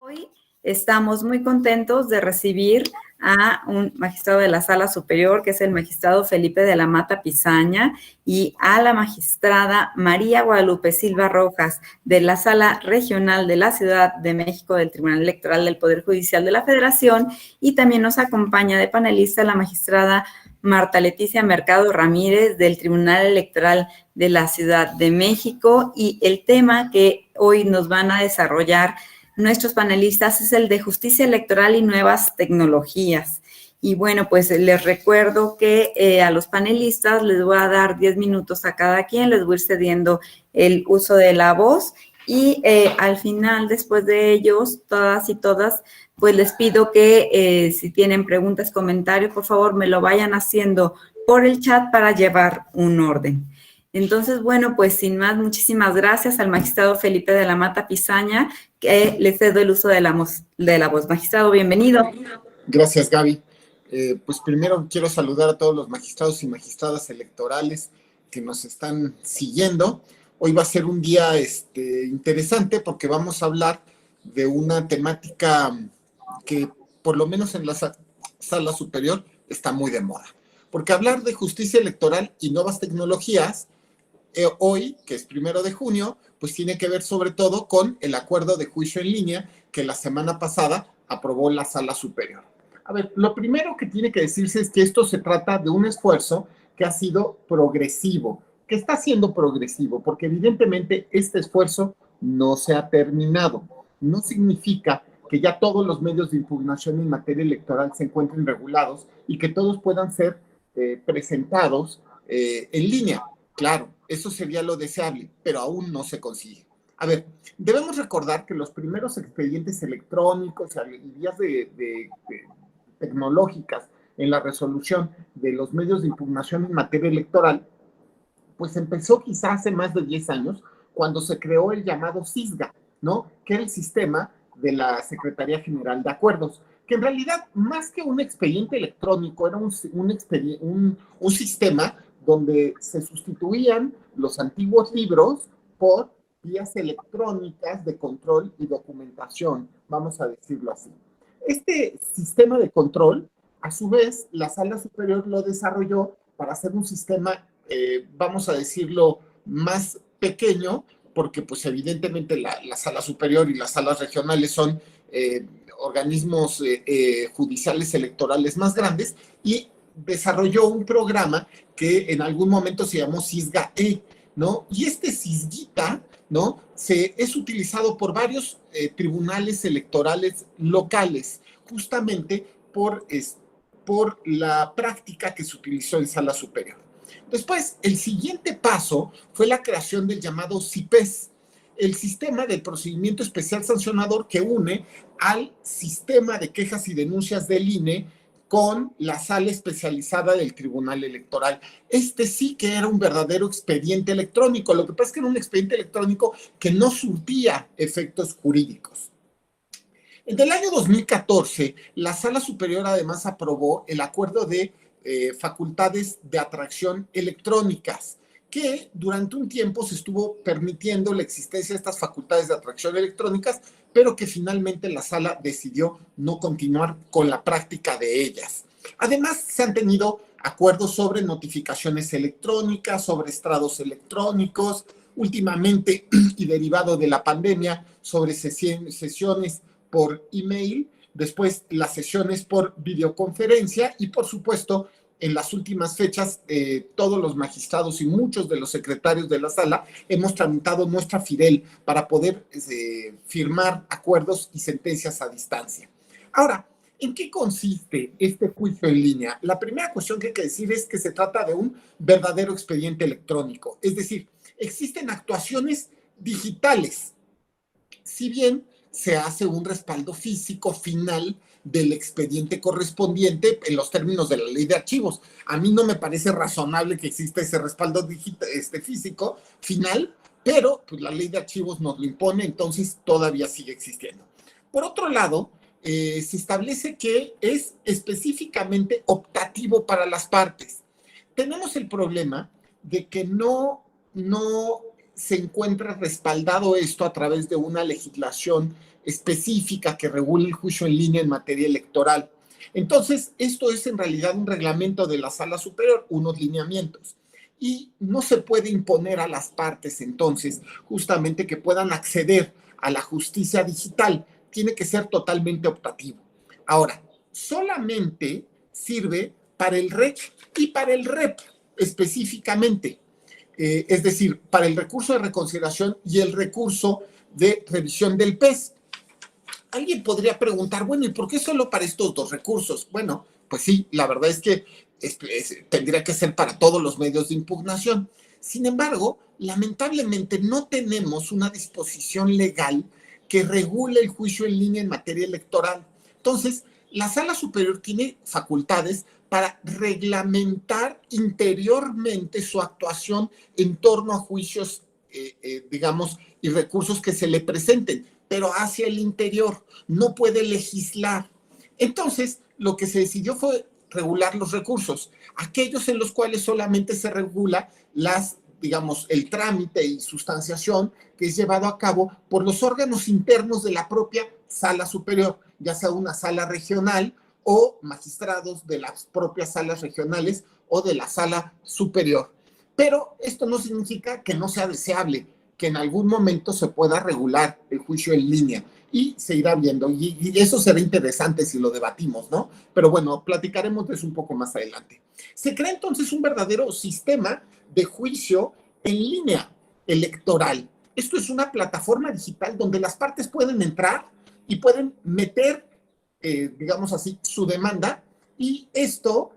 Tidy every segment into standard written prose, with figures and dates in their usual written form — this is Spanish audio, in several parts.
Hoy estamos muy contentos de recibir a un magistrado de la Sala Superior, que es el magistrado Felipe de la Mata Pizaña, y a la magistrada María Guadalupe Silva Rojas, de la Sala Regional de la Ciudad de México del Tribunal Electoral del Poder Judicial de la Federación, y también nos acompaña de panelista la magistrada Marta Leticia Mercado Ramírez, del Tribunal Electoral de la Ciudad de México, y el tema que hoy nos van a desarrollar nuestros panelistas es el de justicia electoral y nuevas tecnologías. Y bueno, pues les recuerdo que a los panelistas les voy a dar 10 minutos a cada quien, les voy a ir cediendo el uso de la voz y al final, después de ellos, todas y todas, pues les pido que si tienen preguntas, comentarios, por favor me lo vayan haciendo por el chat para llevar un orden. Entonces, bueno, pues sin más, muchísimas gracias al magistrado Felipe de la Mata Pizaña, que le cedo el uso de la voz. Magistrado, bienvenido. Gracias, Gaby. Pues primero quiero saludar a todos los magistrados y magistradas electorales que nos están siguiendo. Hoy va a ser un día interesante porque vamos a hablar de una temática que por lo menos en la sala superior está muy de moda. Porque hablar de justicia electoral y nuevas tecnologías hoy, que es 1 de junio, pues tiene que ver sobre todo con el acuerdo de juicio en línea que la semana pasada aprobó la Sala Superior. A ver, lo primero que tiene que decirse es que esto se trata de un esfuerzo que ha sido progresivo, que está siendo progresivo, porque evidentemente este esfuerzo no se ha terminado. No significa que ya todos los medios de impugnación en materia electoral se encuentren regulados y que todos puedan ser presentados en línea. Claro, eso sería lo deseable, pero aún no se consigue. A ver, debemos recordar que los primeros expedientes electrónicos y vías tecnológicas en la resolución de los medios de impugnación en materia electoral, pues empezó quizás hace más de 10 años, cuando se creó el llamado SISGA, ¿no? Que era el sistema de la Secretaría General de Acuerdos, que en realidad, más que un expediente electrónico, era un sistema donde se sustituían los antiguos libros por vías electrónicas de control y documentación, vamos a decirlo así. Este sistema de control, a su vez, la Sala Superior lo desarrolló para hacer un sistema, vamos a decirlo, más pequeño, porque pues evidentemente la Sala Superior y las salas regionales son organismos judiciales electorales más grandes, y desarrolló un programa que en algún momento se llamó SISGA-E, ¿no? Y este SISGITA, ¿no? Es utilizado por varios tribunales electorales locales, justamente por la práctica que se utilizó en Sala Superior. Después, el siguiente paso fue la creación del llamado CIPES, el sistema de procedimiento especial sancionador que une al sistema de quejas y denuncias del INE con la sala especializada del Tribunal Electoral. Este sí que era un verdadero expediente electrónico. Lo que pasa es que era un expediente electrónico que no surtía efectos jurídicos. En el año 2014, la Sala Superior además aprobó el acuerdo de facultades de atracción electrónicas, que durante un tiempo se estuvo permitiendo la existencia de estas facultades de atracción electrónicas, pero que finalmente la sala decidió no continuar con la práctica de ellas. Además, se han tenido acuerdos sobre notificaciones electrónicas, sobre estrados electrónicos, últimamente y derivado de la pandemia, sobre sesiones por email, después las sesiones por videoconferencia y, por supuesto, en las últimas fechas, todos los magistrados y muchos de los secretarios de la sala hemos tramitado nuestra FIDEL para poder firmar acuerdos y sentencias a distancia. Ahora, ¿en qué consiste este juicio en línea? La primera cuestión que hay que decir es que se trata de un verdadero expediente electrónico, es decir, existen actuaciones digitales, si bien se hace un respaldo físico final del expediente correspondiente en los términos de la ley de archivos. A mí no me parece razonable que exista ese respaldo físico final, pero pues, la ley de archivos nos lo impone, entonces todavía sigue existiendo. Por otro lado, se establece que es específicamente optativo para las partes. Tenemos el problema de que no se encuentra respaldado esto a través de una legislación específica que regula el juicio en línea en materia electoral. Entonces, esto es en realidad un reglamento de la Sala Superior, unos lineamientos. Y no se puede imponer a las partes, entonces, justamente que puedan acceder a la justicia digital. Tiene que ser totalmente optativo. Ahora, solamente sirve para el REC y para el REP específicamente. Es decir, para el recurso de reconsideración y el recurso de revisión del PES. Alguien podría preguntar, bueno, ¿y por qué solo para estos dos recursos? Bueno, pues sí, la verdad es que tendría que ser para todos los medios de impugnación. Sin embargo, lamentablemente no tenemos una disposición legal que regule el juicio en línea en materia electoral. Entonces, la Sala Superior tiene facultades para reglamentar interiormente su actuación en torno a juicios, digamos, y recursos que se le presenten, pero hacia el interior, no puede legislar. Entonces, lo que se decidió fue regular los recursos, aquellos en los cuales solamente se regula digamos, el trámite y sustanciación que es llevado a cabo por los órganos internos de la propia Sala Superior, ya sea una sala regional o magistrados de las propias salas regionales o de la Sala Superior. Pero esto no significa que no sea deseable que en algún momento se pueda regular el juicio en línea y se irá viendo, y eso será interesante si lo debatimos, ¿no? Pero bueno, platicaremos de eso un poco más adelante. Se crea entonces un verdadero sistema de juicio en línea electoral. Esto es una plataforma digital donde las partes pueden entrar y pueden meter, digamos así, su demanda, y esto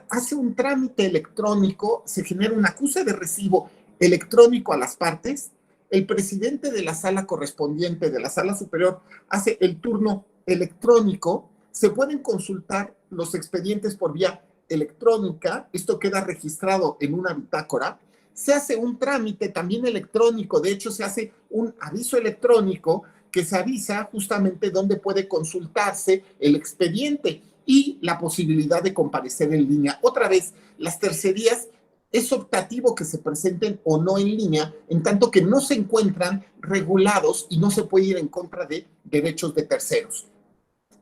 hace un trámite electrónico, se genera un acuse de recibo electrónico a las partes. El presidente de la sala correspondiente de la Sala Superior hace el turno electrónico, se pueden consultar los expedientes por vía electrónica, esto queda registrado en una bitácora, se hace un trámite también electrónico, de hecho se hace un aviso electrónico que se avisa justamente dónde puede consultarse el expediente y la posibilidad de comparecer en línea. Otra vez, las tercerías es optativo que se presenten o no en línea, en tanto que no se encuentran regulados y no se puede ir en contra de derechos de terceros.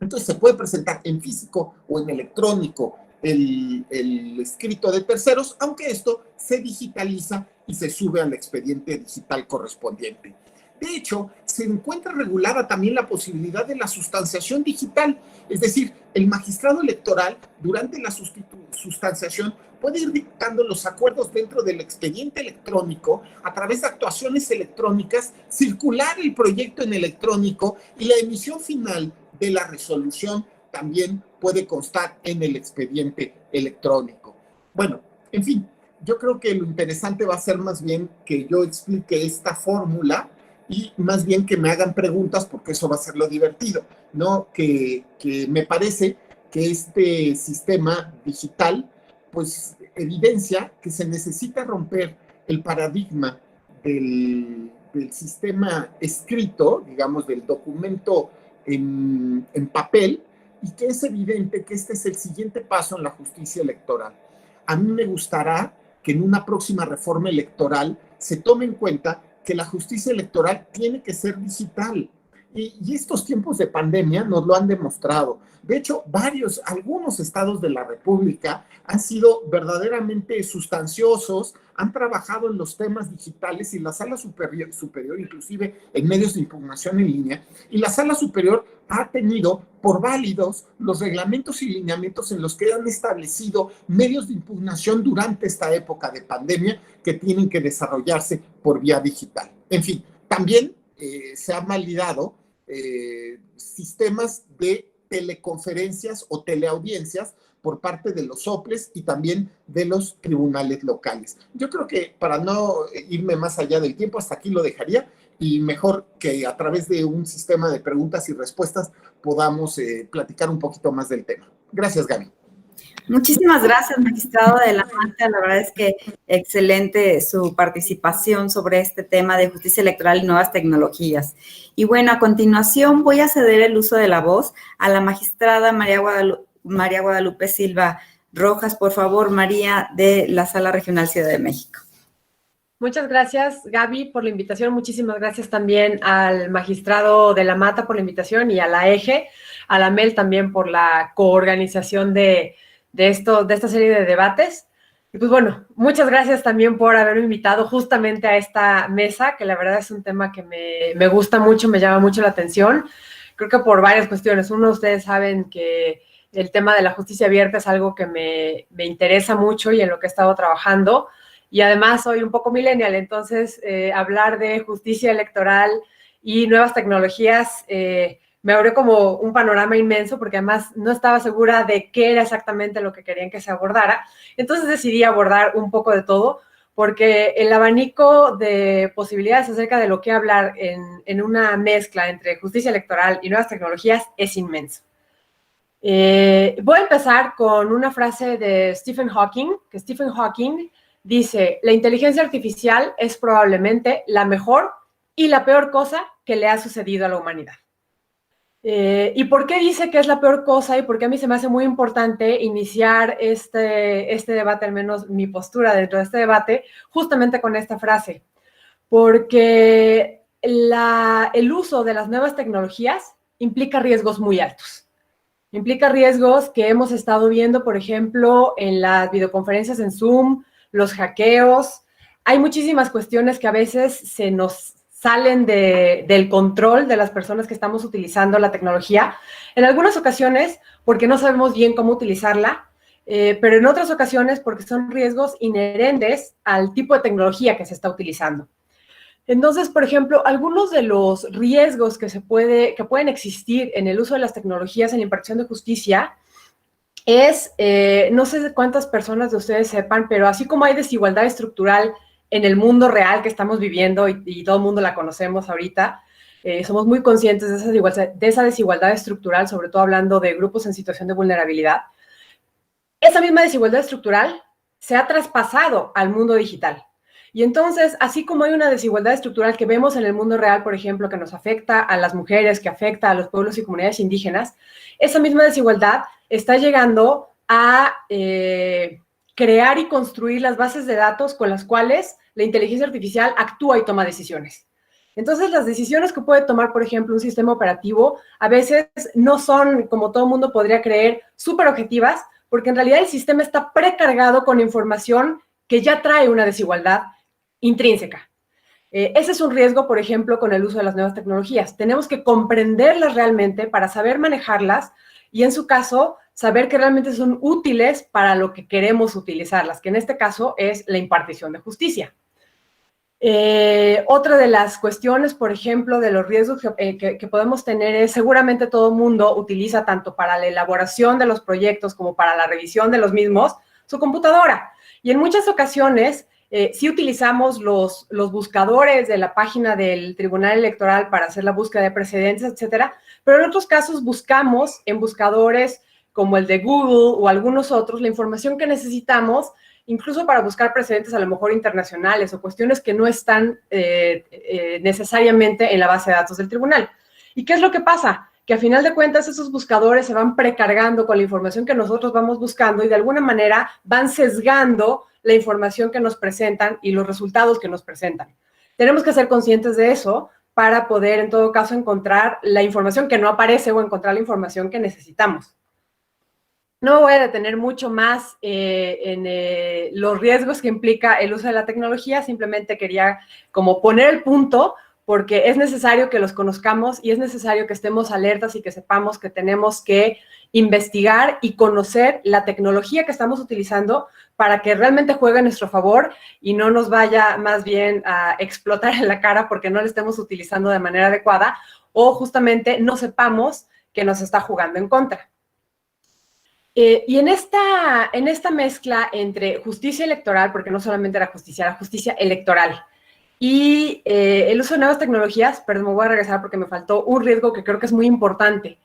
Entonces se puede presentar en físico o en electrónico el escrito de terceros, aunque esto se digitaliza y se sube al expediente digital correspondiente. De hecho, se encuentra regulada también la posibilidad de la sustanciación digital, es decir, el magistrado electoral durante la sustanciación puede ir dictando los acuerdos dentro del expediente electrónico a través de actuaciones electrónicas, circular el proyecto en electrónico, y la emisión final de la resolución también puede constar en el expediente electrónico. Bueno, en fin, yo creo que lo interesante va a ser más bien que yo explique esta fórmula y más bien que me hagan preguntas, porque eso va a ser lo divertido, ¿no? Que me parece que este sistema digital pues evidencia que se necesita romper el paradigma del sistema escrito, digamos, del documento en papel, y que es evidente que este es el siguiente paso en la justicia electoral. A mí me gustará que en una próxima reforma electoral se tome en cuenta que la justicia electoral tiene que ser digital. Y estos tiempos de pandemia nos lo han demostrado. De hecho, algunos estados de la República han sido verdaderamente sustanciosos, han trabajado en los temas digitales, y la Sala Superior, inclusive en medios de impugnación en línea, y la Sala Superior ha tenido por válidos los reglamentos y lineamientos en los que han establecido medios de impugnación durante esta época de pandemia que tienen que desarrollarse por vía digital. En fin, también se han validado sistemas de teleconferencias o teleaudiencias por parte de los OPLES y también de los tribunales locales. Yo creo que, para no irme más allá del tiempo, hasta aquí lo dejaría, y mejor que a través de un sistema de preguntas y respuestas podamos platicar un poquito más del tema. Gracias, Gaby. Muchísimas gracias, magistrado de la Mata. La verdad es que excelente su participación sobre este tema de justicia electoral y nuevas tecnologías. Y bueno, a continuación voy a ceder el uso de la voz a la magistrada María Guadalupe Silva Rojas. Por favor, María, de la Sala Regional Ciudad de México. Muchas gracias, Gaby, por la invitación. Muchísimas gracias también al magistrado de la Mata por la invitación y a la EGE, a la MEL también por la coorganización de esta serie de debates. Y pues bueno, muchas gracias también por haberme invitado justamente a esta mesa, que la verdad es un tema que me gusta mucho, me llama mucho la atención. Creo que por varias cuestiones. Uno, ustedes saben que el tema de la justicia abierta es algo que me interesa mucho y en lo que he estado trabajando. Y además soy un poco millennial, entonces hablar de justicia electoral y nuevas tecnologías me abrió como un panorama inmenso, porque además no estaba segura de qué era exactamente lo que querían que se abordara. Entonces decidí abordar un poco de todo, porque el abanico de posibilidades acerca de lo que hablar en una mezcla entre justicia electoral y nuevas tecnologías es inmenso. Voy a empezar con una frase de Stephen Hawking, que Stephen Hawking dice: la inteligencia artificial es probablemente la mejor y la peor cosa que le ha sucedido a la humanidad. ¿Y por qué dice que es la peor cosa? Y por qué a mí se me hace muy importante iniciar este debate, al menos mi postura dentro de este debate, justamente con esta frase. Porque el uso de las nuevas tecnologías implica riesgos muy altos. Implica riesgos que hemos estado viendo, por ejemplo, en las videoconferencias en Zoom, los hackeos. Hay muchísimas cuestiones que a veces se nos salen del control de las personas que estamos utilizando la tecnología. En algunas ocasiones porque no sabemos bien cómo utilizarla, pero en otras ocasiones porque son riesgos inherentes al tipo de tecnología que se está utilizando. Entonces, por ejemplo, algunos de los riesgos que pueden existir en el uso de las tecnologías en la impartición de justicia es, no sé cuántas personas de ustedes sepan, pero así como hay desigualdad estructural en el mundo real que estamos viviendo y todo el mundo la conocemos ahorita, somos muy conscientes de esa desigualdad estructural, sobre todo hablando de grupos en situación de vulnerabilidad. Esa misma desigualdad estructural se ha traspasado al mundo digital. Y entonces, así como hay una desigualdad estructural que vemos en el mundo real, por ejemplo, que nos afecta a las mujeres, que afecta a los pueblos y comunidades indígenas, esa misma desigualdad está llegando a crear y construir las bases de datos con las cuales la inteligencia artificial actúa y toma decisiones. Entonces, las decisiones que puede tomar, por ejemplo, un sistema operativo, a veces no son, como todo el mundo podría creer, súper objetivas, porque en realidad el sistema está precargado con información que ya trae una desigualdad intrínseca. Ese es un riesgo, por ejemplo, con el uso de las nuevas tecnologías. Tenemos que comprenderlas realmente para saber manejarlas y, en su caso, saber que realmente son útiles para lo que queremos utilizarlas, que en este caso es la impartición de justicia. Otra de las cuestiones, por ejemplo, de los riesgos que podemos tener es, seguramente todo el mundo utiliza tanto para la elaboración de los proyectos como para la revisión de los mismos, su computadora. Y en muchas ocasiones sí utilizamos los buscadores de la página del Tribunal Electoral para hacer la búsqueda de precedentes, etcétera, pero en otros casos buscamos en buscadores como el de Google o algunos otros la información que necesitamos, incluso para buscar precedentes a lo mejor internacionales o cuestiones que no están necesariamente en la base de datos del tribunal. ¿Y qué es lo que pasa? Que a final de cuentas esos buscadores se van precargando con la información que nosotros vamos buscando y de alguna manera van sesgando la información que nos presentan y los resultados que nos presentan. Tenemos que ser conscientes de eso para poder, en todo caso, encontrar la información que no aparece o encontrar la información que necesitamos. No me voy a detener mucho más en los riesgos que implica el uso de la tecnología, simplemente quería como poner el punto, porque es necesario que los conozcamos y es necesario que estemos alertas y que sepamos que tenemos que investigar y conocer la tecnología que estamos utilizando para que realmente juegue a nuestro favor y no nos vaya más bien a explotar en la cara porque no la estemos utilizando de manera adecuada o justamente no sepamos que nos está jugando en contra. Y en esta mezcla entre justicia electoral, porque no solamente era justicia electoral, y el uso de nuevas tecnologías, perdón, me voy a regresar porque me faltó un riesgo que creo que es muy importante,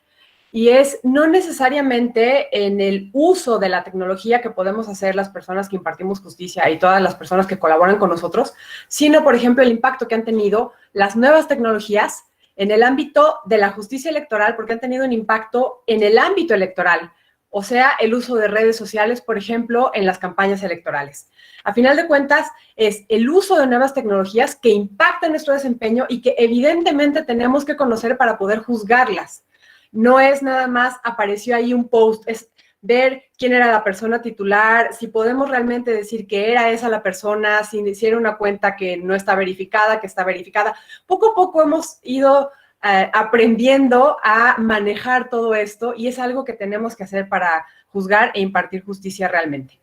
y es no necesariamente en el uso de la tecnología que podemos hacer las personas que impartimos justicia y todas las personas que colaboran con nosotros, sino, por ejemplo, el impacto que han tenido las nuevas tecnologías en el ámbito de la justicia electoral, porque han tenido un impacto en el ámbito electoral, o sea, el uso de redes sociales, por ejemplo, en las campañas electorales. A final de cuentas, es el uso de nuevas tecnologías que impactan nuestro desempeño y que evidentemente tenemos que conocer para poder juzgarlas. No es nada más apareció ahí un post, es ver quién era la persona titular, si podemos realmente decir que era esa la persona, si era una cuenta que no está verificada, que está verificada. Poco a poco hemos ido aprendiendo a manejar todo esto y es algo que tenemos que hacer para juzgar e impartir justicia realmente.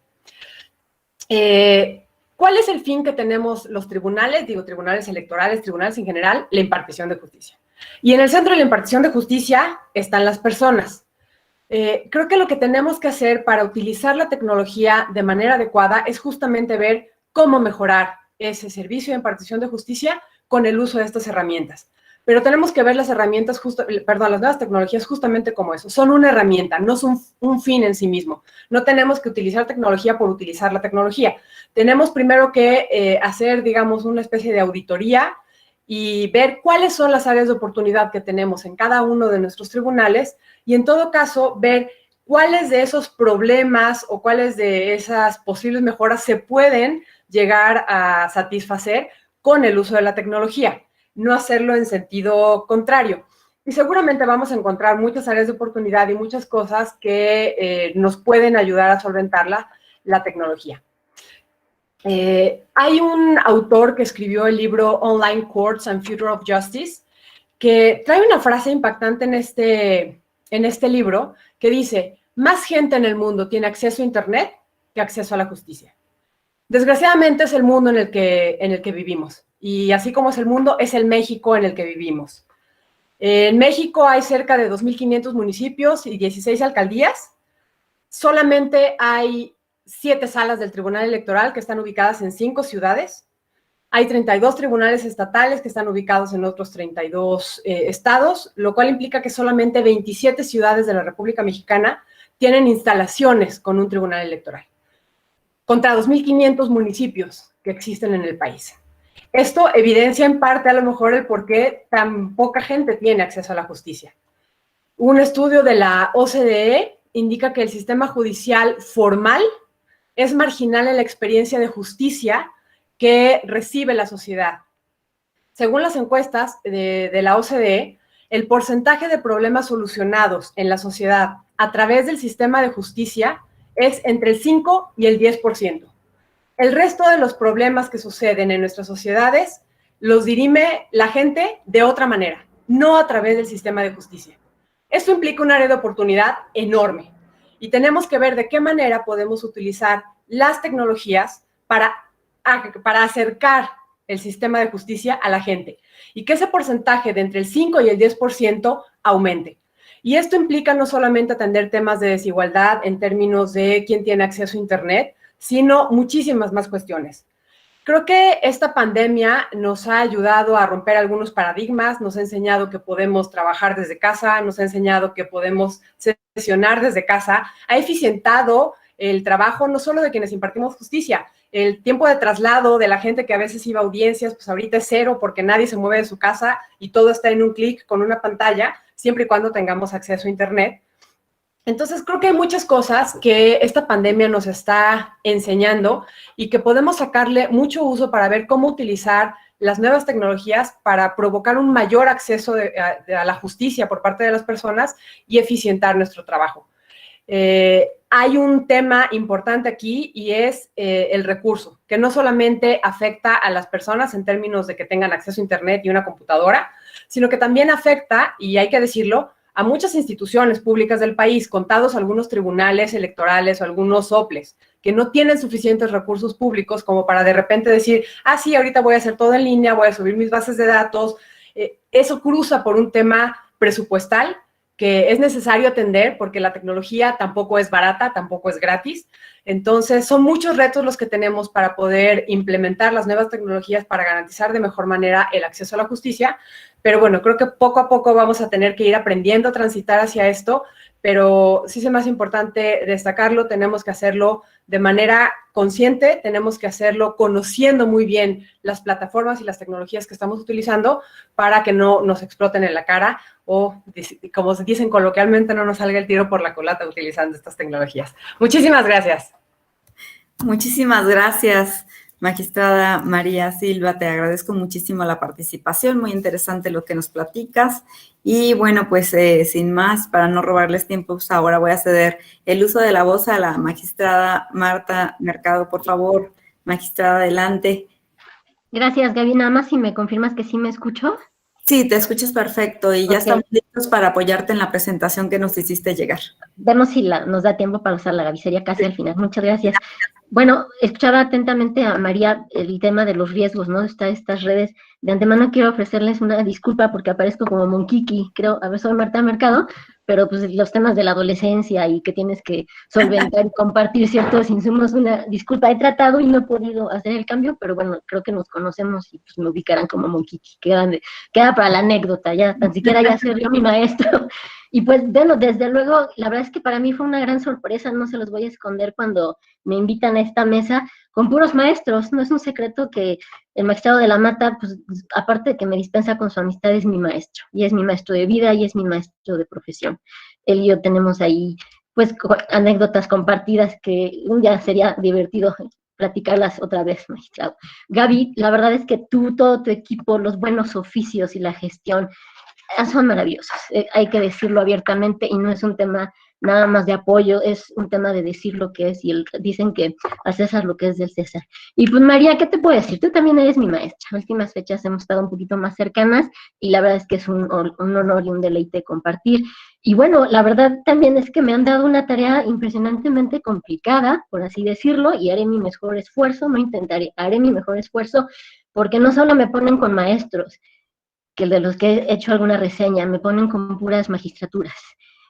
¿Cuál es el fin que tenemos los tribunales? Digo, tribunales electorales, tribunales en general, la impartición de justicia. Y en el centro de la impartición de justicia están las personas. Creo que lo que tenemos que hacer para utilizar la tecnología de manera adecuada es justamente ver cómo mejorar ese servicio de impartición de justicia con el uso de estas herramientas. Pero tenemos que ver las herramientas, las nuevas tecnologías justamente como eso. Son una herramienta, no son un fin en sí mismo. No tenemos que utilizar tecnología por utilizar la tecnología. Tenemos primero que hacer, digamos, una especie de auditoría y ver cuáles son las áreas de oportunidad que tenemos en cada uno de nuestros tribunales y, en todo caso, ver cuáles de esos problemas o cuáles de esas posibles mejoras se pueden llegar a satisfacer con el uso de la tecnología. No hacerlo en sentido contrario. Y seguramente vamos a encontrar muchas áreas de oportunidad y muchas cosas que nos pueden ayudar a solventar la tecnología. Hay un autor que escribió el libro Online Courts and Future of Justice que trae una frase impactante en este libro que dice: más gente en el mundo tiene acceso a Internet que acceso a la justicia. Desgraciadamente es el mundo en el que vivimos. Y así como es el mundo, es el México en el que vivimos. En México hay cerca de 2.500 municipios y 16 alcaldías. Solamente hay 7 salas del Tribunal Electoral que están ubicadas en 5 ciudades. Hay 32 tribunales estatales que están ubicados en otros 32 estados, lo cual implica que solamente 27 ciudades de la República Mexicana tienen instalaciones con un tribunal electoral, contra 2.500 municipios que existen en el país. Esto evidencia en parte a lo mejor el por qué tan poca gente tiene acceso a la justicia. Un estudio de la OCDE indica que el sistema judicial formal es marginal en la experiencia de justicia que recibe la sociedad. Según las encuestas de la OCDE, el porcentaje de problemas solucionados en la sociedad a través del sistema de justicia es entre el 5 y el 10%. El resto de los problemas que suceden en nuestras sociedades los dirime la gente de otra manera, no a través del sistema de justicia. Esto implica un área de oportunidad enorme y tenemos que ver de qué manera podemos utilizar las tecnologías para acercar el sistema de justicia a la gente y que ese porcentaje de entre el 5 y el 10% aumente. Y esto implica no solamente atender temas de desigualdad en términos de quién tiene acceso a Internet, sino muchísimas más cuestiones. Creo que esta pandemia nos ha ayudado a romper algunos paradigmas, nos ha enseñado que podemos trabajar desde casa, nos ha enseñado que podemos sesionar desde casa, ha eficientado el trabajo no solo de quienes impartimos justicia, el tiempo de traslado de la gente que a veces iba a audiencias, pues ahorita es 0 porque nadie se mueve de su casa y todo está en un clic con una pantalla, siempre y cuando tengamos acceso a Internet. Entonces, creo que hay muchas cosas que esta pandemia nos está enseñando y que podemos sacarle mucho uso para ver cómo utilizar las nuevas tecnologías para provocar un mayor acceso a la justicia por parte de las personas y eficientar nuestro trabajo. Hay un tema importante aquí y es el recurso, que no solamente afecta a las personas en términos de que tengan acceso a Internet y una computadora, sino que también afecta, y hay que decirlo, a muchas instituciones públicas del país, contados algunos tribunales electorales o algunos soples, que no tienen suficientes recursos públicos como para de repente decir, sí, ahorita voy a hacer todo en línea, voy a subir mis bases de datos. Eso cruza por un tema presupuestal que es necesario atender porque la tecnología tampoco es barata, tampoco es gratis. Entonces, son muchos retos los que tenemos para poder implementar las nuevas tecnologías para garantizar de mejor manera el acceso a la justicia, pero bueno, creo que poco a poco vamos a tener que ir aprendiendo a transitar hacia esto, pero sí es más importante destacarlo, tenemos que hacerlo de manera consciente, tenemos que hacerlo conociendo muy bien las plataformas y las tecnologías que estamos utilizando para que no nos exploten en la cara o, como se dicen coloquialmente, no nos salga el tiro por la culata utilizando estas tecnologías. Muchísimas gracias. Muchísimas gracias, magistrada María Silva. Te agradezco muchísimo la participación, muy interesante lo que nos platicas. Y bueno, pues sin más, para no robarles tiempo, pues ahora voy a ceder el uso de la voz a la magistrada Marta Mercado. Por favor, magistrada, adelante. Gracias, Gaby. Nada más si me confirmas que sí me escucho. Sí, te escuchas perfecto y ya Ok. estamos listos para apoyarte en la presentación que nos hiciste llegar. Vemos si nos da tiempo para usar la Gaby, sería casi al final. Muchas gracias. Bueno, escuchaba atentamente a María el tema de los riesgos, ¿no? Estas redes. De antemano quiero ofrecerles una disculpa porque aparezco como Monkiki, creo, a ver, soy Marta Mercado, pero pues los temas de la adolescencia y que tienes que solventar y compartir ciertos insumos, una disculpa, he tratado y no he podido hacer el cambio, pero bueno, creo que nos conocemos y pues me ubicarán como Monkiki, queda para la anécdota, ya, tan siquiera ya se rió mi maestro. Y pues bueno, desde luego, la verdad es que para mí fue una gran sorpresa, no se los voy a esconder cuando me invitan a esta mesa con puros maestros. No es un secreto que el magistrado de la Mata, pues aparte de que me dispensa con su amistad, es mi maestro. Y es mi maestro de vida y es mi maestro de profesión. Él y yo tenemos ahí, pues, anécdotas compartidas que un día sería divertido platicarlas otra vez, magistrado. Gaby, la verdad es que tú, todo tu equipo, los buenos oficios y la gestión son maravillosos. Hay que decirlo abiertamente y no es un tema nada más de apoyo, es un tema de decir lo que es y dicen que a César lo que es del César. Y pues María, ¿qué te puedo decir? Tú también eres mi maestra. En últimas fechas hemos estado un poquito más cercanas y la verdad es que es un honor y un deleite compartir. Y bueno, la verdad también es que me han dado una tarea impresionantemente complicada, por así decirlo, y haré mi mejor esfuerzo, no intentaré, haré mi mejor esfuerzo, porque no solo me ponen con maestros, que de los que he hecho alguna reseña, me ponen con puras magistraturas.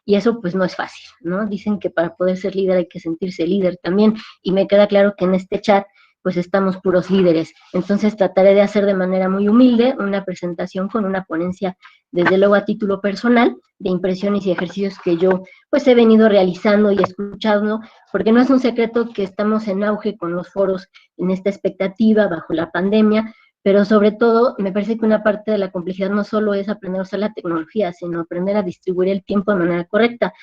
Y eso pues no es fácil, ¿no? Dicen que para poder ser líder hay que sentirse líder también, y me queda claro que en este chat pues estamos puros líderes. Entonces trataré de hacer de manera muy humilde una presentación con una ponencia, desde luego a título personal, de impresiones y ejercicios que yo pues he venido realizando y escuchando, porque no es un secreto que estamos en auge con los foros en esta expectativa bajo la pandemia, pero sobre todo me parece que una parte de la complejidad no solo es aprender a usar la tecnología, sino aprender a distribuir el tiempo de manera correcta.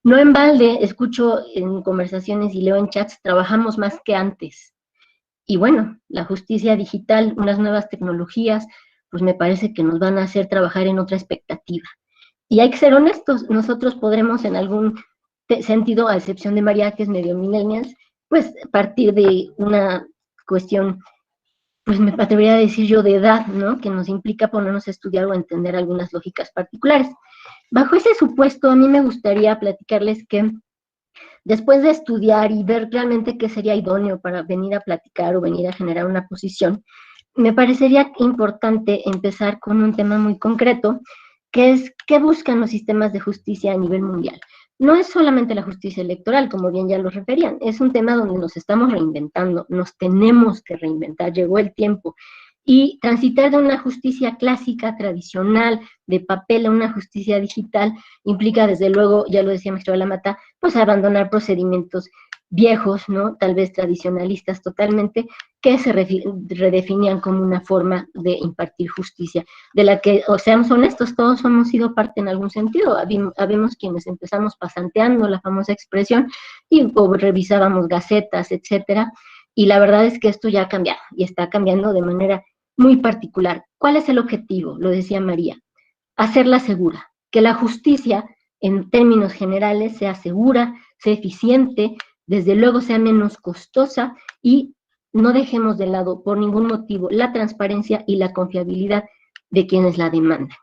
No en balde, escucho en conversaciones y leo en chats, trabajamos más que antes. Y bueno, la justicia digital, unas nuevas tecnologías, pues me parece que nos van a hacer trabajar en otra expectativa. Y hay que ser honestos, nosotros podremos en algún sentido, a excepción de María, que es medio millennials, pues partir de una cuestión, pues me atrevería a decir yo, de edad, ¿no? Que nos implica ponernos a estudiar o entender algunas lógicas particulares. Bajo ese supuesto, a mí me gustaría platicarles que después de estudiar y ver realmente qué sería idóneo para venir a platicar o venir a generar una posición, me parecería importante empezar con un tema muy concreto, que es qué buscan los sistemas de justicia a nivel mundial. No es solamente la justicia electoral, como bien ya lo referían, es un tema donde nos estamos reinventando, nos tenemos que reinventar, llegó el tiempo. Y transitar de una justicia clásica, tradicional, de papel, a una justicia digital, implica, desde luego, ya lo decía Maestro de la Mata, pues abandonar procedimientos viejos, ¿no? Tal vez tradicionalistas totalmente, que se redefinían como una forma de impartir justicia, de la que, o seamos honestos, todos hemos sido parte en algún sentido. Habemos quienes empezamos pasanteando la famosa expresión y revisábamos gacetas, etcétera, y la verdad es que esto ya ha cambiado y está cambiando de manera muy particular. ¿Cuál es el objetivo? Lo decía María, hacerla segura, que la justicia en términos generales sea segura, sea eficiente, desde luego sea menos costosa y no dejemos de lado por ningún motivo la transparencia y la confiabilidad de quienes la demandan.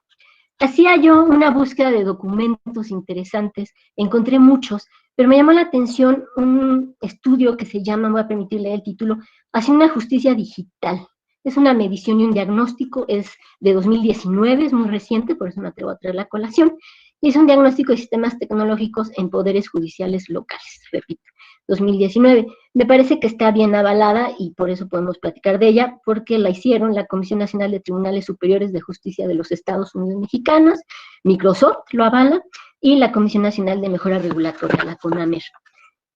Hacía yo una búsqueda de documentos interesantes, encontré muchos, pero me llamó la atención un estudio que se llama, voy a permitirle el título, Hacia una justicia digital. Es una medición y un diagnóstico, es de 2019, es muy reciente, por eso me atrevo a traer la colación, y es un diagnóstico de sistemas tecnológicos en poderes judiciales locales, repito. 2019. Me parece que está bien avalada y por eso podemos platicar de ella, porque la hicieron la Comisión Nacional de Tribunales Superiores de Justicia de los Estados Unidos Mexicanos, Microsoft lo avala, y la Comisión Nacional de Mejora Regulatoria, la CONAMER.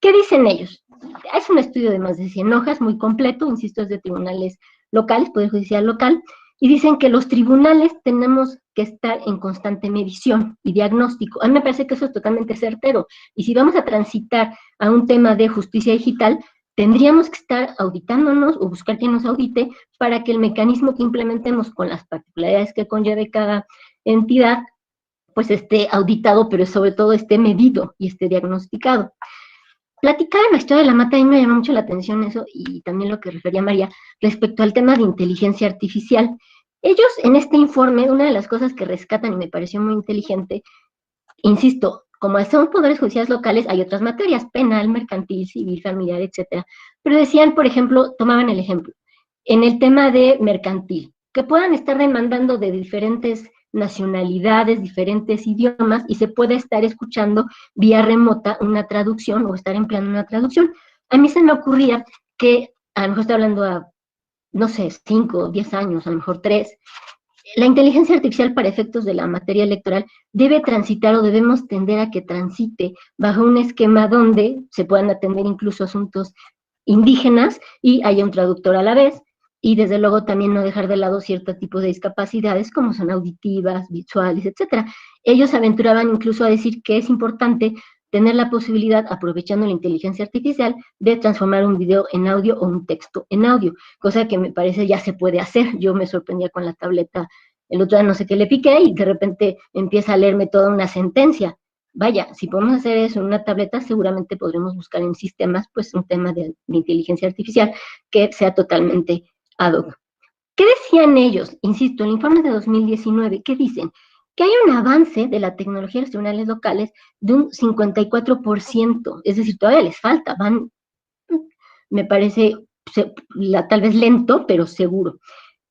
¿Qué dicen ellos? Es un estudio de más de 100 hojas, muy completo, insisto, es de tribunales locales, Poder Judicial local, y dicen que los tribunales tenemos que estar en constante medición y diagnóstico. A mí me parece que eso es totalmente certero, y si vamos a transitar a un tema de justicia digital, tendríamos que estar auditándonos o buscar quien nos audite para que el mecanismo que implementemos con las particularidades que conlleve cada entidad, pues esté auditado, pero sobre todo esté medido y esté diagnosticado. Platicar el magistrado de la Mata, a mí me llama mucho la atención eso, y también lo que refería María, respecto al tema de inteligencia artificial. Ellos, en este informe, una de las cosas que rescatan, y me pareció muy inteligente, insisto, como son poderes judiciales locales, hay otras materias, penal, mercantil, civil, familiar, etcétera, pero decían, por ejemplo, tomaban el ejemplo, en el tema de mercantil, que puedan estar demandando de diferentes nacionalidades, diferentes idiomas, y se puede estar escuchando vía remota una traducción o estar empleando una traducción. A mí se me ocurría que, a lo mejor estoy hablando a, no sé, 5, 10 años, a lo mejor 3, la inteligencia artificial para efectos de la materia electoral debe transitar o debemos tender a que transite bajo un esquema donde se puedan atender incluso asuntos indígenas y haya un traductor a la vez, y desde luego también no dejar de lado cierto tipo de discapacidades como son auditivas, visuales, etcétera. Ellos aventuraban incluso a decir que es importante tener la posibilidad, aprovechando la inteligencia artificial, de transformar un video en audio o un texto en audio, cosa que me parece ya se puede hacer. Yo me sorprendía con la tableta, el otro día no sé qué le piqué y de repente empieza a leerme toda una sentencia. Vaya, si podemos hacer eso en una tableta, seguramente podremos buscar en sistemas, pues, un tema de inteligencia artificial que sea totalmente ad hoc. ¿Qué decían ellos? Insisto, el informe de 2019, ¿qué dicen? Que hay un avance de la tecnología de los tribunales locales de un 54%, es decir, todavía les falta, van, me parece, tal vez lento, pero seguro.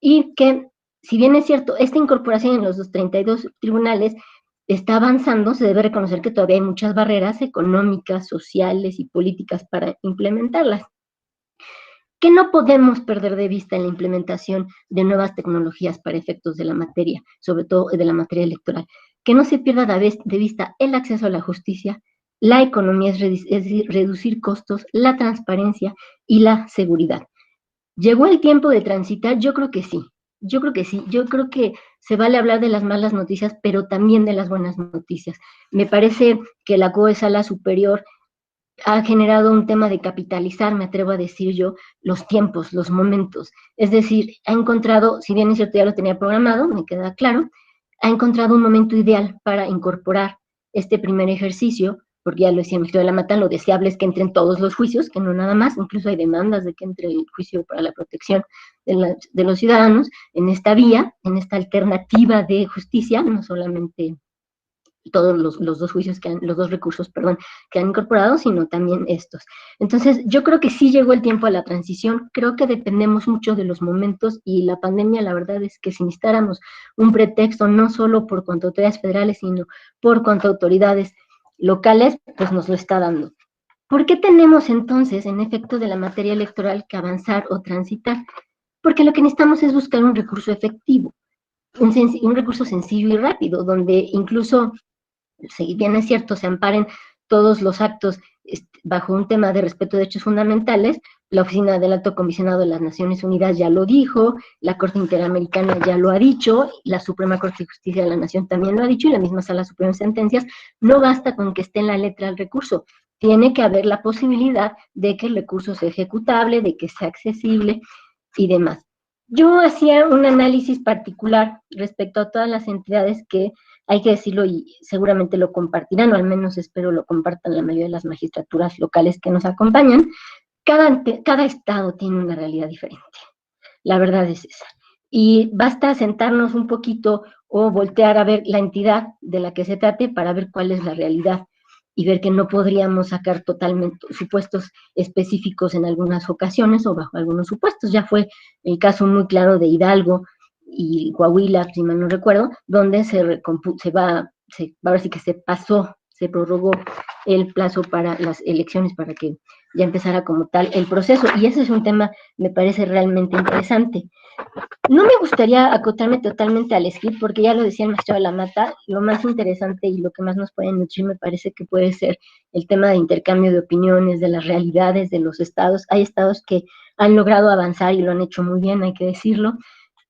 Y que, si bien es cierto, esta incorporación en los 32 tribunales está avanzando, se debe reconocer que todavía hay muchas barreras económicas, sociales y políticas para implementarlas. ¿Qué no podemos perder de vista en la implementación de nuevas tecnologías para efectos de la materia, sobre todo de la materia electoral? Que no se pierda de vista el acceso a la justicia, la economía, es decir, reducir costos, la transparencia y la seguridad. ¿Llegó el tiempo de transitar? Yo creo que sí. Yo creo que sí. Yo creo que se vale hablar de las malas noticias, pero también de las buenas noticias. Me parece que la COE Sala Superior ha generado un tema de capitalizar, me atrevo a decir yo, los tiempos, los momentos. Es decir, ha encontrado, si bien es cierto, ya lo tenía programado, me queda claro, ha encontrado un momento ideal para incorporar este primer ejercicio, porque ya lo decía el ministro de la Mata, lo deseable es que entren todos los juicios, que no nada más, incluso hay demandas de que entre el juicio para la protección de los ciudadanos en esta vía, en esta alternativa de justicia, no solamente todos los dos juicios los dos recursos, perdón, que han incorporado, sino también estos. Entonces, yo creo que sí llegó el tiempo a la transición, creo que dependemos mucho de los momentos, y la pandemia, la verdad es que si necesitáramos un pretexto, no solo por cuanto a autoridades federales, sino por cuanto a autoridades locales, pues nos lo está dando. ¿Por qué tenemos entonces, en efecto de la materia electoral, que avanzar o transitar? Porque lo que necesitamos es buscar un recurso efectivo, un recurso sencillo y rápido, donde incluso, si bien es cierto, se amparen todos los actos bajo un tema de respeto de derechos fundamentales. La Oficina del Alto Comisionado de las Naciones Unidas ya lo dijo, la Corte Interamericana ya lo ha dicho, la Suprema Corte de Justicia de la Nación también lo ha dicho, y la misma Sala Suprema de Sentencias. No basta con que esté en la letra del recurso, tiene que haber la posibilidad de que el recurso sea ejecutable, de que sea accesible y demás. Yo hacía un análisis particular respecto a todas las entidades que, hay que decirlo, y seguramente lo compartirán, o al menos espero lo compartan la mayoría de las magistraturas locales que nos acompañan. Cada estado tiene una realidad diferente, la verdad es esa. Y basta sentarnos un poquito o voltear a ver la entidad de la que se trate para ver cuál es la realidad, y ver que no podríamos sacar totalmente supuestos específicos en algunas ocasiones o bajo algunos supuestos. Ya fue el caso muy claro de Hidalgo y Coahuila, si mal no recuerdo, donde ahora sí que se prorrogó el plazo para las elecciones para que ya empezara como tal el proceso. Y ese es un tema, me parece realmente interesante. No me gustaría acotarme totalmente al script, porque ya lo decía el maestro de la Mata, lo más interesante y lo que más nos puede nutrir me parece que puede ser el tema de intercambio de opiniones, de las realidades de los estados. Hay estados que han logrado avanzar y lo han hecho muy bien, hay que decirlo,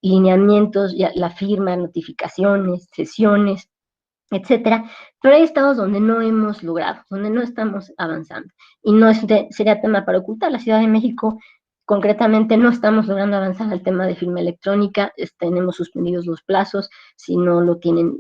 lineamientos, la firma, notificaciones, sesiones, etcétera, pero hay estados donde no hemos logrado, donde no estamos avanzando. Y no sería tema para ocultar. La Ciudad de México, concretamente, no estamos logrando avanzar al tema de firma electrónica, tenemos suspendidos los plazos, si no lo tienen,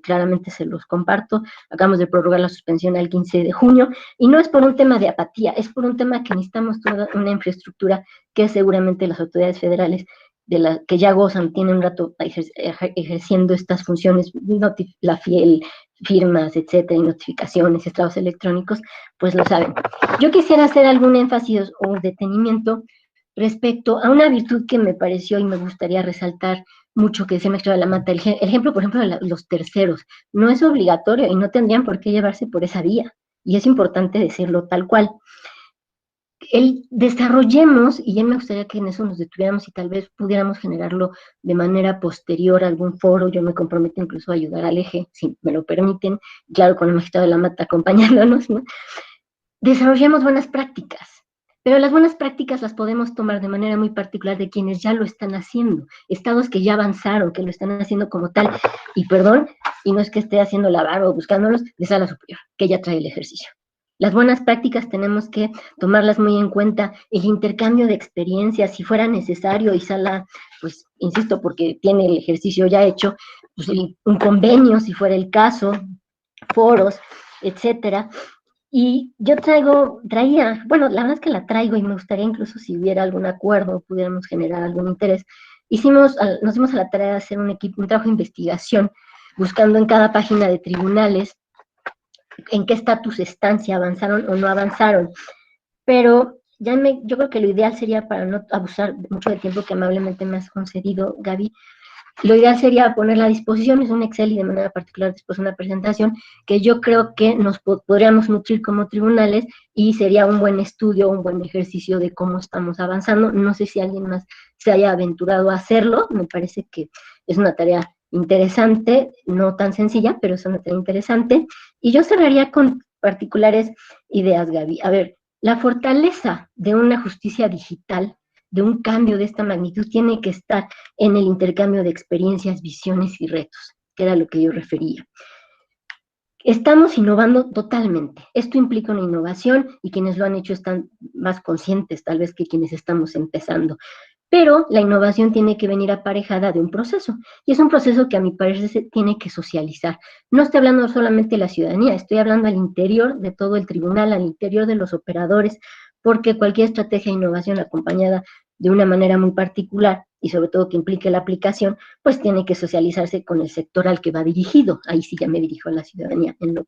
claramente se los comparto. Acabamos de prorrogar la suspensión al 15 de junio, y no es por un tema de apatía, es por un tema que necesitamos toda una infraestructura que seguramente las autoridades federales de la que ya gozan, tienen un rato ejerciendo estas funciones, la fiel, firmas, etcétera, y notificaciones, estados electrónicos, pues lo saben. Yo quisiera hacer algún énfasis o detenimiento respecto a una virtud que me pareció y me gustaría resaltar mucho, que decía el maestro de la Mata, el ejemplo, por ejemplo, de los terceros. No es obligatorio y no tendrían por qué llevarse por esa vía, y es importante decirlo tal cual. Desarrollemos, y ya me gustaría que en eso nos detuviéramos y tal vez pudiéramos generarlo de manera posterior a algún foro. Yo me comprometo incluso a ayudar al eje, si me lo permiten, claro, con el magistrado de la Mata acompañándonos, ¿no? Desarrollemos buenas prácticas, pero las buenas prácticas las podemos tomar de manera muy particular de quienes ya lo están haciendo, estados que ya avanzaron, que lo están haciendo como tal, y perdón, y no es que esté haciendo la barba o buscándolos, de sala superior, que ya trae el ejercicio. Las buenas prácticas tenemos que tomarlas muy en cuenta, el intercambio de experiencias, si fuera necesario, y sala, pues, insisto, porque tiene el ejercicio ya hecho, pues un convenio, si fuera el caso, foros, etcétera. Y yo traía, bueno, la verdad es que la traigo y me gustaría incluso si hubiera algún acuerdo, pudiéramos generar algún interés. Nos dimos a la tarea de hacer un trabajo de investigación, buscando en cada página de tribunales en qué estatus están, si avanzaron o no avanzaron. Pero yo creo que lo ideal sería, para no abusar mucho del tiempo que amablemente me has concedido, Gaby, lo ideal sería ponerla a disposición, es un Excel y de manera particular después una presentación que yo creo que nos podríamos nutrir como tribunales, y sería un buen estudio, un buen ejercicio de cómo estamos avanzando. No sé si alguien más se haya aventurado a hacerlo, me parece que es una tarea interesante, no tan sencilla, pero es una tarea interesante. Y yo cerraría con particulares ideas, Gaby. A ver, la fortaleza de una justicia digital, de un cambio de esta magnitud, tiene que estar en el intercambio de experiencias, visiones y retos, que era lo que yo refería. Estamos innovando totalmente. Esto implica una innovación y quienes lo han hecho están más conscientes tal vez que quienes estamos empezando. Pero la innovación tiene que venir aparejada de un proceso, y es un proceso que a mi parecer se tiene que socializar. No estoy hablando solamente de la ciudadanía, estoy hablando al interior de todo el tribunal, al interior de los operadores, porque cualquier estrategia de innovación acompañada de una manera muy particular, y sobre todo que implique la aplicación, pues tiene que socializarse con el sector al que va dirigido. Ahí sí ya me dirijo a la ciudadanía en lo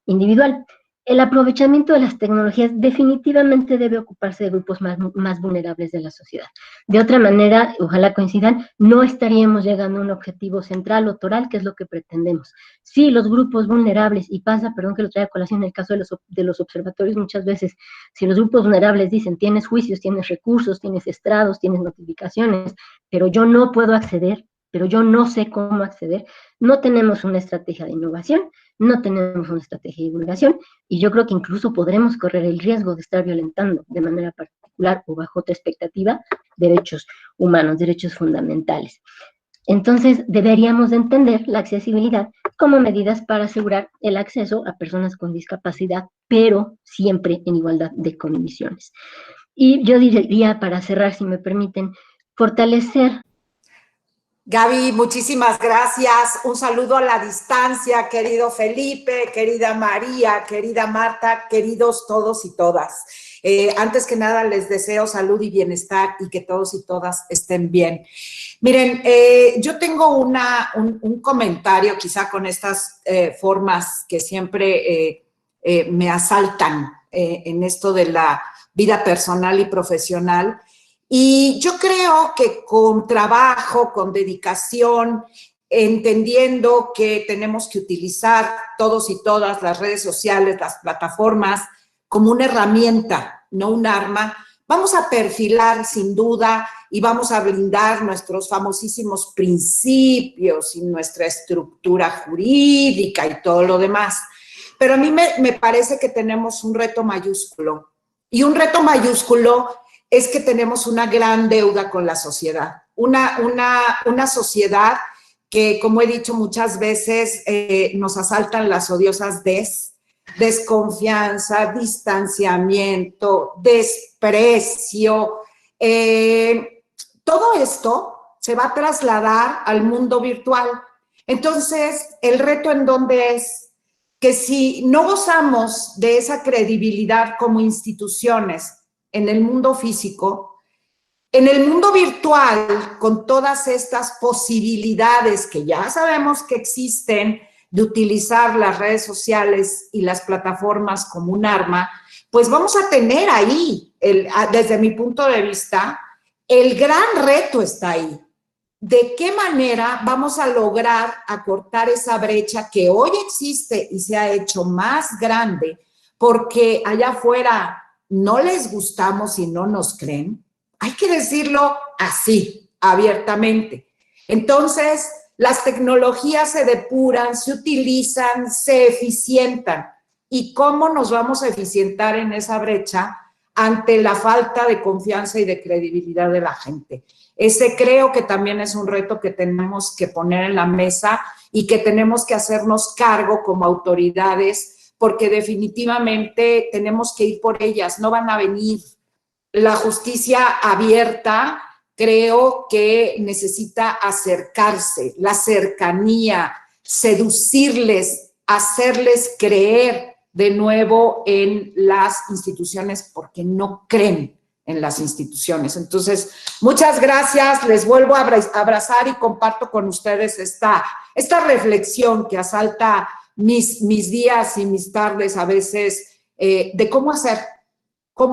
individual. El aprovechamiento de las tecnologías definitivamente debe ocuparse de grupos más vulnerables de la sociedad. De otra manera, ojalá coincidan, no estaríamos llegando a un objetivo central o toral, que es lo que pretendemos. Sí, los grupos vulnerables, y pasa, perdón que lo traiga a colación en el caso de los observatorios muchas veces, si los grupos vulnerables dicen, tienes juicios, tienes recursos, tienes estrados, tienes notificaciones, pero yo no puedo acceder, pero yo no sé cómo acceder, no tenemos una estrategia de innovación, no tenemos una estrategia de divulgación, y yo creo que incluso podremos correr el riesgo de estar violentando de manera particular o bajo otra expectativa derechos humanos, derechos fundamentales. Entonces, deberíamos de entender la accesibilidad como medidas para asegurar el acceso a personas con discapacidad, pero siempre en igualdad de condiciones. Y yo diría, para cerrar, si me permiten, fortalecer. Gaby, muchísimas gracias. Un saludo a la distancia, querido Felipe, querida María, querida Marta, queridos todos y todas. Antes que nada, les deseo salud y bienestar y que todos y todas estén bien. Miren, yo tengo un comentario quizá con estas formas que siempre me asaltan en esto de la vida personal y profesional. Y yo creo que con trabajo, con dedicación, entendiendo que tenemos que utilizar todos y todas las redes sociales, las plataformas, como una herramienta no un arma. Vamos a perfilar sin duda y vamos a blindar nuestros famosísimos principios y nuestra estructura jurídica y todo lo demás. Pero a mí me parece que tenemos un reto mayúsculo. Y un reto mayúsculo es que tenemos una gran deuda con la sociedad. Una sociedad que, como he dicho muchas veces, nos asaltan las odiosas desconfianza, distanciamiento, desprecio. Todo esto se va a trasladar al mundo virtual. Entonces, el reto en dónde es que si no gozamos de esa credibilidad como instituciones en el mundo físico, en el mundo virtual, con todas estas posibilidades que ya sabemos que existen de utilizar las redes sociales y las plataformas como un arma, pues vamos a tener ahí, desde mi punto de vista, el gran reto está ahí. ¿De qué manera vamos a lograr acortar esa brecha que hoy existe y se ha hecho más grande porque allá afuera no les gustamos y no nos creen? Hay que decirlo así, abiertamente. Entonces, las tecnologías se depuran, se utilizan, se eficientan. ¿Y cómo nos vamos a eficientar en esa brecha ante la falta de confianza y de credibilidad de la gente? Ese creo que también es un reto que tenemos que poner en la mesa y que tenemos que hacernos cargo como autoridades, porque definitivamente tenemos que ir por ellas, no van a venir. La justicia abierta creo que necesita acercarse, la cercanía, seducirles, hacerles creer de nuevo en las instituciones porque no creen en las instituciones. Entonces, muchas gracias, les vuelvo a abrazar y comparto con ustedes esta reflexión que asalta mis días y mis tardes a veces de cómo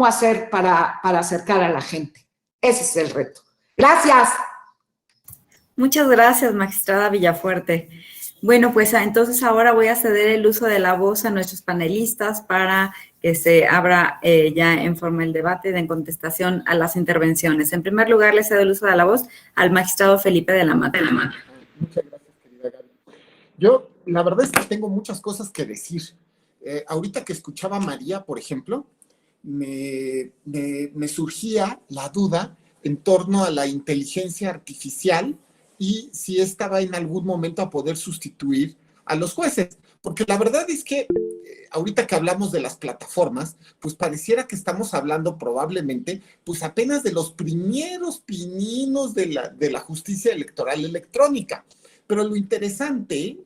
hacer para acercar a la gente. Ese es el reto. Gracias. Muchas gracias, magistrada Villafuerte. Bueno, pues entonces ahora voy a ceder el uso de la voz a nuestros panelistas para que se abra ya en forma el debate en contestación a las intervenciones. En primer lugar, le cedo el uso de la voz al magistrado Felipe de la Mata. Muchas gracias, querida Gaby. Yo, la verdad es que tengo muchas cosas que decir. Ahorita que escuchaba a María, por ejemplo, me surgía la duda en torno a la inteligencia artificial y si esta va en algún momento a poder sustituir a los jueces. Porque la verdad es que ahorita que hablamos de las plataformas, pues pareciera que estamos hablando probablemente, pues apenas de los primeros pininos de la justicia electoral electrónica. Pero lo interesante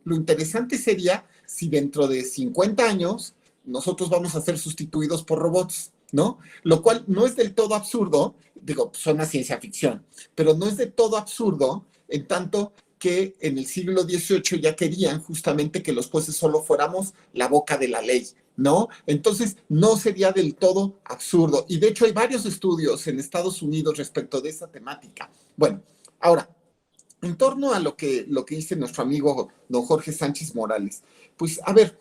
sería si dentro de 50 años nosotros vamos a ser sustituidos por robots, ¿no? Lo cual no es del todo absurdo, digo, suena ciencia ficción, pero no es del todo absurdo en tanto que en el siglo XVIII ya querían justamente que los jueces solo fuéramos la boca de la ley, ¿no? Entonces, no sería del todo absurdo. Y de hecho hay varios estudios en Estados Unidos respecto de esa temática. Bueno, ahora, en torno a lo que dice nuestro amigo don Jorge Sánchez Morales, pues, a ver,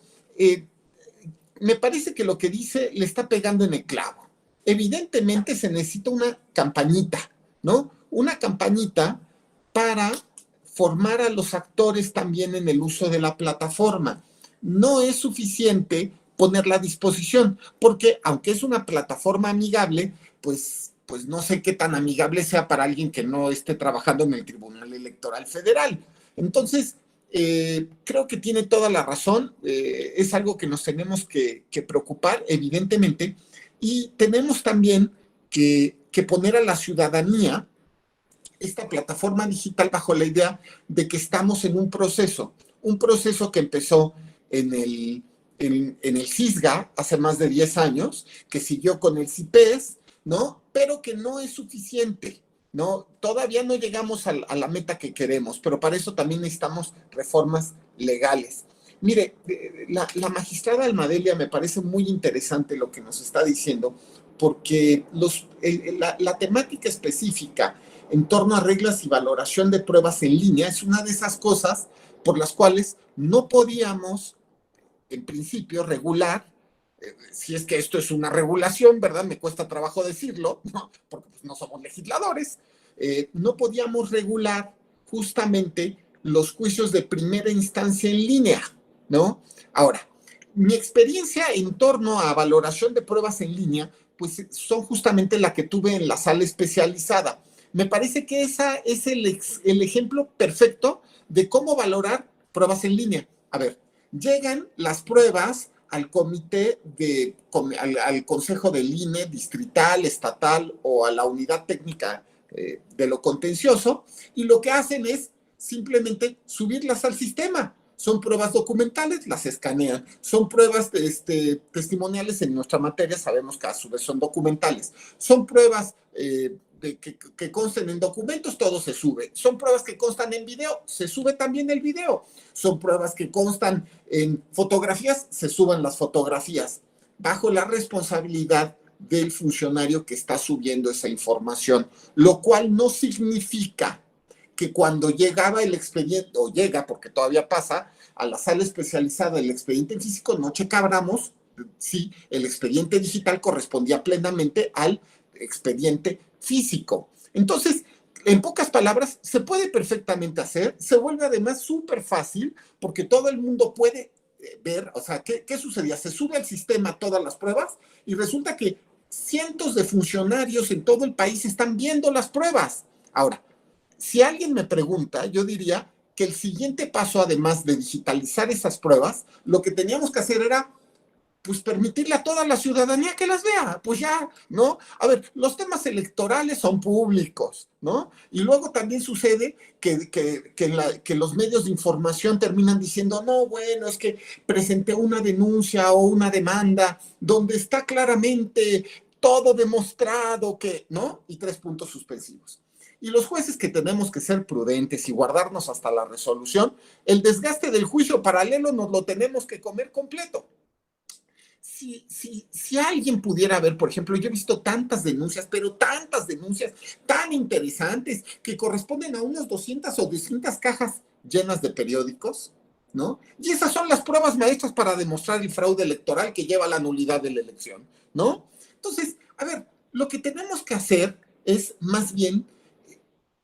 me parece que lo que dice le está pegando en el clavo. Evidentemente se necesita una campañita, ¿no? Una campañita para formar a los actores también en el uso de la plataforma. No es suficiente ponerla a disposición, porque aunque es una plataforma amigable, pues no sé qué tan amigable sea para alguien que no esté trabajando en el Tribunal Electoral Federal. Entonces, creo que tiene toda la razón, es algo que nos tenemos que preocupar, evidentemente, y tenemos también que poner a la ciudadanía esta plataforma digital bajo la idea de que estamos en un proceso que empezó en el CISGA hace más de 10 años, que siguió con el CIPES, ¿no? Pero que no es suficiente, ¿no? Todavía no llegamos a la meta que queremos, pero para eso también necesitamos reformas legales. Mire, la magistrada Almadelia me parece muy interesante lo que nos está diciendo, porque la temática específica en torno a reglas y valoración de pruebas en línea es una de esas cosas por las cuales no podíamos, en principio, regular si es que esto es una regulación, ¿verdad? Me cuesta trabajo decirlo, ¿no? Porque pues, no somos legisladores. No podíamos regular justamente los juicios de primera instancia en línea, ¿no? Ahora, mi experiencia en torno a valoración de pruebas en línea, pues son justamente la que tuve en la sala especializada. Me parece que esa es el ejemplo perfecto de cómo valorar pruebas en línea. A ver, llegan las pruebas al comité al consejo del INE, distrital, estatal o a la unidad técnica de lo contencioso, y lo que hacen es simplemente subirlas al sistema. Son pruebas documentales, las escanean. Son pruebas testimoniales en nuestra materia, sabemos que a su vez son documentales. Son pruebas que consten en documentos, todo se sube. Son pruebas que constan en video, se sube también el video. Son pruebas que constan en fotografías, se suben las fotografías, bajo la responsabilidad del funcionario que está subiendo esa información, lo cual no significa que cuando llegaba el expediente, o llega, porque todavía pasa, a la sala especializada del expediente en físico, no checábamos si el expediente digital correspondía plenamente al expediente físico. Entonces, en pocas palabras, se puede perfectamente hacer, se vuelve además súper fácil, porque todo el mundo puede ver, o sea, ¿qué sucedía? Se sube al sistema todas las pruebas y resulta que cientos de funcionarios en todo el país están viendo las pruebas. Ahora, si alguien me pregunta, yo diría que el siguiente paso, además de digitalizar esas pruebas, lo que teníamos que hacer era, pues, permitirle a toda la ciudadanía que las vea, pues ya, ¿no? A ver, los temas electorales son públicos, ¿no? Y luego también sucede que los medios de información terminan diciendo, no, bueno, es que presenté una denuncia o una demanda donde está claramente todo demostrado que, ¿no? Y 3 puntos suspensivos. Y los jueces que tenemos que ser prudentes y guardarnos hasta la resolución, el desgaste del juicio paralelo nos lo tenemos que comer completo. Si alguien pudiera ver, por ejemplo, yo he visto tantas denuncias, pero tantas denuncias tan interesantes que corresponden a unas 200 o 200 cajas llenas de periódicos, ¿no? Y esas son las pruebas maestras para demostrar el fraude electoral que lleva a la nulidad de la elección, ¿no? Entonces, a ver, lo que tenemos que hacer es más bien,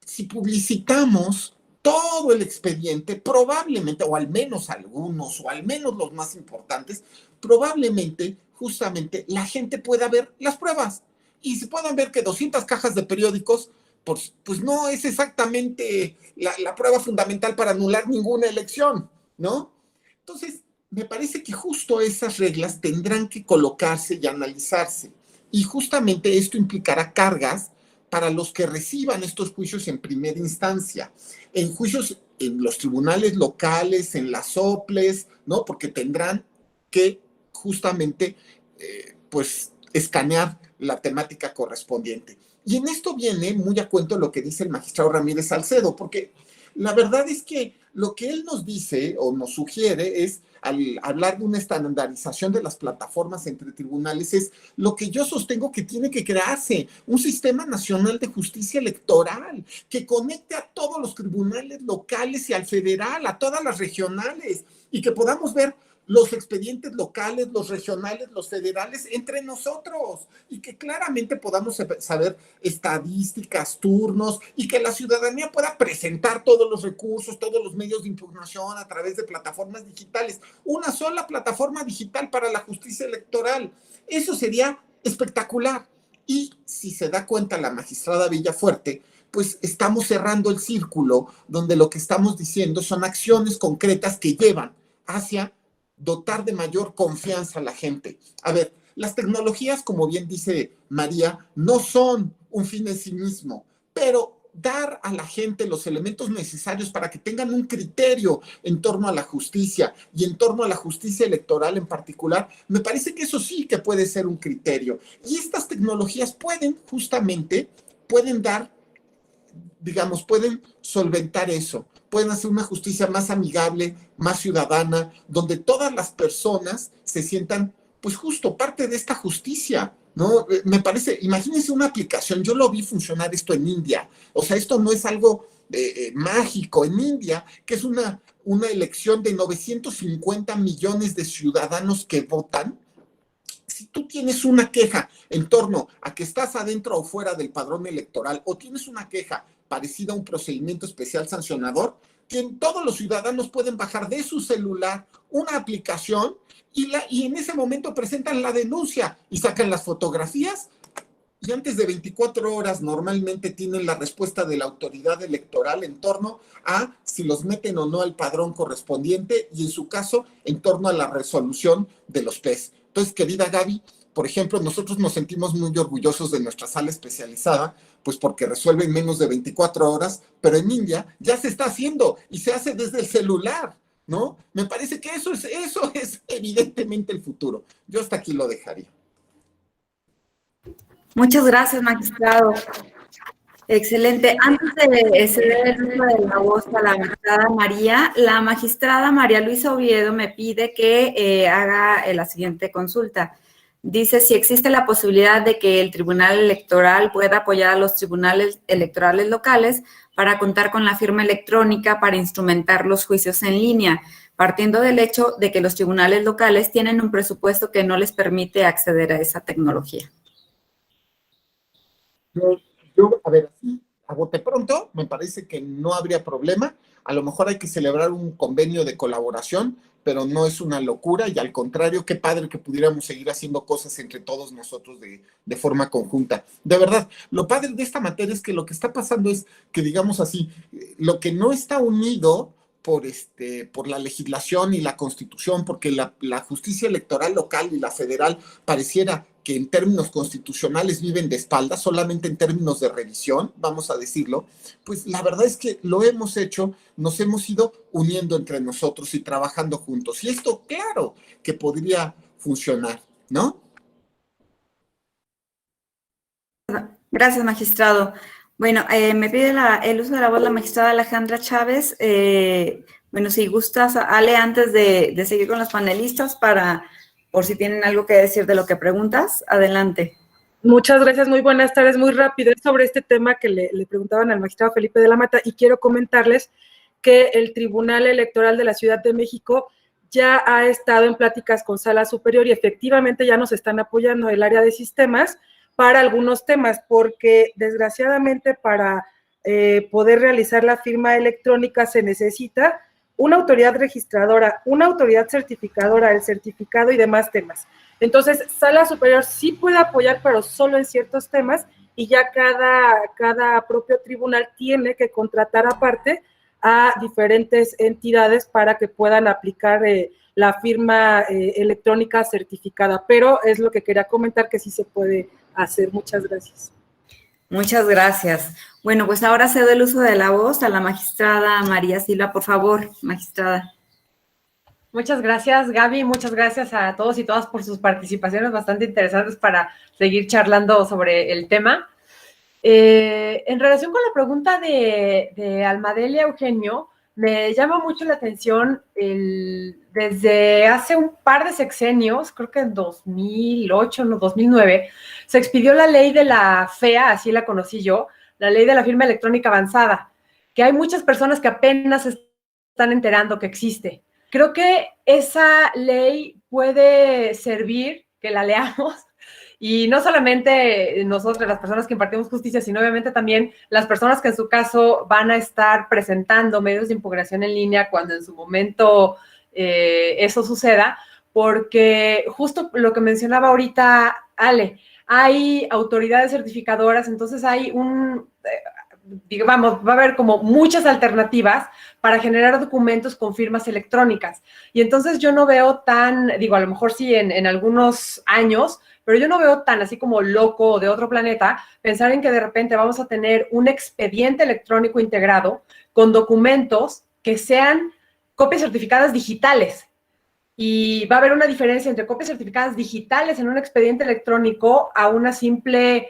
si publicitamos todo el expediente, probablemente, o al menos algunos, o al menos los más importantes, probablemente, justamente, la gente pueda ver las pruebas. Y si puedan ver que 200 cajas de periódicos, pues no es exactamente la prueba fundamental para anular ninguna elección, ¿no? Entonces, me parece que justo esas reglas tendrán que colocarse y analizarse. Y justamente esto implicará cargas para los que reciban estos juicios en primera instancia, en juicios en los tribunales locales, en las OPLES, ¿no? Porque tendrán que justamente, pues, escanear la temática correspondiente. Y en esto viene muy a cuento lo que dice el magistrado Ramírez Salcedo, porque la verdad es que lo que él nos dice o nos sugiere es, al hablar de una estandarización de las plataformas entre tribunales, es lo que yo sostengo que tiene que crearse, un sistema nacional de justicia electoral que conecte a todos los tribunales locales y al federal, a todas las regionales, y que podamos ver los expedientes locales, los regionales, los federales entre nosotros, y que claramente podamos saber estadísticas, turnos, y que la ciudadanía pueda presentar todos los recursos, todos los medios de impugnación a través de plataformas digitales. Una sola plataforma digital para la justicia electoral. Eso sería espectacular. Y si se da cuenta la magistrada Villafuerte, pues estamos cerrando el círculo donde lo que estamos diciendo son acciones concretas que llevan hacia dotar de mayor confianza a la gente. A ver, las tecnologías, como bien dice María, no son un fin en sí mismo, pero dar a la gente los elementos necesarios para que tengan un criterio en torno a la justicia y en torno a la justicia electoral en particular, me parece que eso sí que puede ser un criterio. Y estas tecnologías pueden dar, digamos, pueden solventar eso, pueden hacer una justicia más amigable, más ciudadana, donde todas las personas se sientan, pues, justo parte de esta justicia, ¿no? Me parece, imagínense una aplicación, yo lo vi funcionar esto en India, o sea, esto no es algo mágico. En India, que es una elección de 950 millones de ciudadanos que votan, si tú tienes una queja en torno a que estás adentro o fuera del padrón electoral, o tienes una queja parecida a un procedimiento especial sancionador, todos los ciudadanos pueden bajar de su celular una aplicación y en ese momento presentan la denuncia y sacan las fotografías, y antes de 24 horas normalmente tienen la respuesta de la autoridad electoral en torno a si los meten o no al padrón correspondiente, y en su caso en torno a la resolución de los PES. Entonces, querida Gaby, por ejemplo, nosotros nos sentimos muy orgullosos de nuestra sala especializada, pues porque resuelve en menos de 24 horas, pero en India ya se está haciendo y se hace desde el celular, ¿no? Me parece que eso es evidentemente el futuro. Yo hasta aquí lo dejaría. Muchas gracias, magistrado. Excelente. Antes de ceder el uso de la voz a la magistrada María Luisa Oviedo me pide que haga la siguiente consulta. Dice si existe la posibilidad de que el Tribunal Electoral pueda apoyar a los tribunales electorales locales para contar con la firma electrónica para instrumentar los juicios en línea, partiendo del hecho de que los tribunales locales tienen un presupuesto que no les permite acceder a esa tecnología. Yo, a ver, a bote pronto, me parece que no habría problema. A lo mejor hay que celebrar un convenio de colaboración, pero no es una locura, y al contrario, qué padre que pudiéramos seguir haciendo cosas entre todos nosotros de forma conjunta. De verdad, lo padre de esta materia es que lo que está pasando es que, digamos así, lo que no está unido por la legislación y la Constitución, porque la justicia electoral local y la federal pareciera que en términos constitucionales viven de espaldas, solamente en términos de revisión, vamos a decirlo, pues la verdad es que lo hemos hecho, nos hemos ido uniendo entre nosotros y trabajando juntos. Y esto, claro, que podría funcionar, ¿no? Gracias, magistrado. Bueno, me pide el uso de la voz la magistrada Alejandra Chávez. Bueno, si gustas, Ale, antes de seguir con los panelistas, por si tienen algo que decir de lo que preguntas, adelante. Muchas gracias, muy buenas tardes, muy rápido. Es sobre este tema que le preguntaban al magistrado Felipe de la Mata, y quiero comentarles que el Tribunal Electoral de la Ciudad de México ya ha estado en pláticas con Sala Superior y efectivamente ya nos están apoyando el área de sistemas para algunos temas, porque desgraciadamente para poder realizar la firma electrónica se necesita una autoridad registradora, una autoridad certificadora, el certificado y demás temas. Entonces, Sala Superior sí puede apoyar, pero solo en ciertos temas, y ya cada propio tribunal tiene que contratar aparte a diferentes entidades para que puedan aplicar la firma electrónica certificada. Pero es lo que quería comentar, que sí se puede hacer. Muchas gracias. Muchas gracias. Bueno, pues ahora cedo el uso de la voz a la magistrada María Silva, por favor, magistrada. Muchas gracias, Gaby. Muchas gracias a todos y todas por sus participaciones bastante interesantes para seguir charlando sobre el tema. En relación con la pregunta de Almadelia Eugenio, me llama mucho la atención desde hace un par de sexenios, creo que en 2008, no, 2009, se expidió la ley de la FEA, así la conocí yo, la ley de la firma electrónica avanzada, que hay muchas personas que apenas se están enterando que existe. Creo que esa ley puede servir, que la leamos, y no solamente nosotros, las personas que impartimos justicia, sino obviamente también las personas que en su caso van a estar presentando medios de impugnación en línea cuando en su momento eso suceda, porque justo lo que mencionaba ahorita Ale, hay autoridades certificadoras, entonces hay digamos, va a haber como muchas alternativas para generar documentos con firmas electrónicas. Y entonces yo no veo tan, digo, a lo mejor sí en algunos años, pero yo no veo tan así como loco de otro planeta pensar en que de repente vamos a tener un expediente electrónico integrado con documentos que sean copias certificadas digitales. Y va a haber una diferencia entre copias certificadas digitales en un expediente electrónico a un simple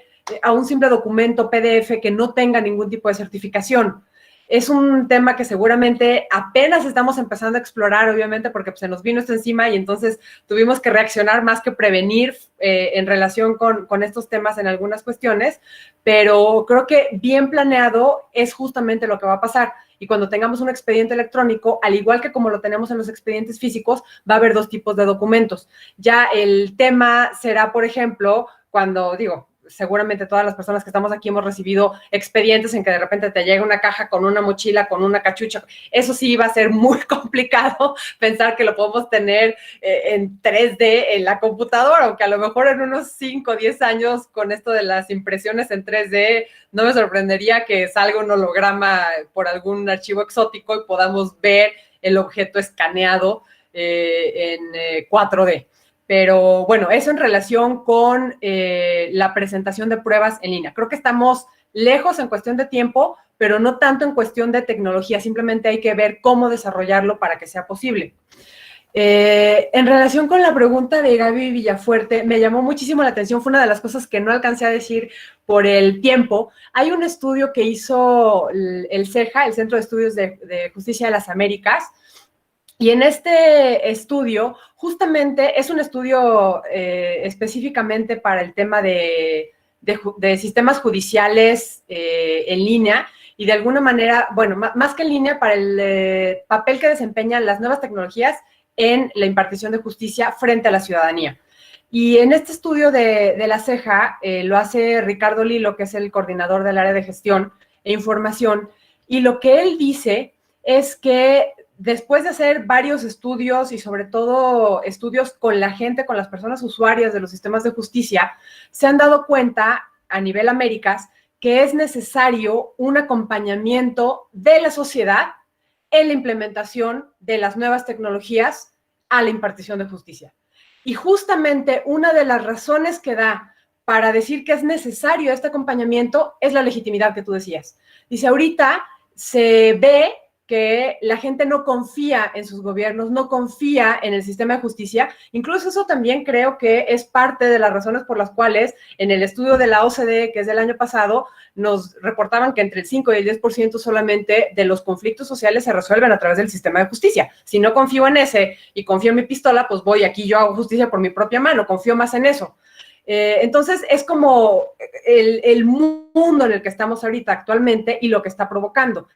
documento PDF que no tenga ningún tipo de certificación. Es un tema que seguramente apenas estamos empezando a explorar, obviamente, porque pues, se nos vino esto encima y entonces tuvimos que reaccionar más que prevenir en relación con estos temas en algunas cuestiones, pero creo que bien planeado es justamente lo que va a pasar. Y cuando tengamos un expediente electrónico, al igual que como lo tenemos en los expedientes físicos, va a haber dos tipos de documentos. Ya el tema será, por ejemplo, cuando, digo, seguramente todas las personas que estamos aquí hemos recibido expedientes en que de repente te llega una caja con una mochila, con una cachucha. Eso sí va a ser muy complicado pensar que lo podemos tener en 3D en la computadora, aunque a lo mejor en unos 5 o 10 años con esto de las impresiones en 3D, no me sorprendería que salga un holograma por algún archivo exótico y podamos ver el objeto escaneado en 4D. Pero bueno, eso en relación con la presentación de pruebas en línea. Creo que estamos lejos en cuestión de tiempo, pero no tanto en cuestión de tecnología. Simplemente hay que ver cómo desarrollarlo para que sea posible. En relación con la pregunta de Gaby Villafuerte, me llamó muchísimo la atención. Fue una de las cosas que no alcancé a decir por el tiempo. Hay un estudio que hizo el CEJA, el Centro de Estudios de Justicia de las Américas, y en este estudio, justamente, es un estudio específicamente para el tema de sistemas judiciales en línea y de alguna manera, bueno, más que en línea, para el papel que desempeñan las nuevas tecnologías en la impartición de justicia frente a la ciudadanía. Y en este estudio de la CEJA lo hace Ricardo Lilo, que es el coordinador del área de gestión e información, y lo que él dice es que después de hacer varios estudios y sobre todo estudios con la gente, con las personas usuarias de los sistemas de justicia, se han dado cuenta a nivel Américas que es necesario un acompañamiento de la sociedad en la implementación de las nuevas tecnologías a la impartición de justicia. Y justamente una de las razones que da para decir que es necesario este acompañamiento es la legitimidad que tú decías. Dice, ahorita se ve que la gente no confía en sus gobiernos, no confía en el sistema de justicia. Incluso eso también creo que es parte de las razones por las cuales en el estudio de la OCDE, que es del año pasado, nos reportaban que entre el 5 y el 10% solamente de los conflictos sociales se resuelven a través del sistema de justicia. Si no confío en ese y confío en mi pistola, pues voy aquí, yo hago justicia por mi propia mano, confío más en eso. Entonces, es como el mundo en el que estamos ahorita actualmente y lo que está provocando.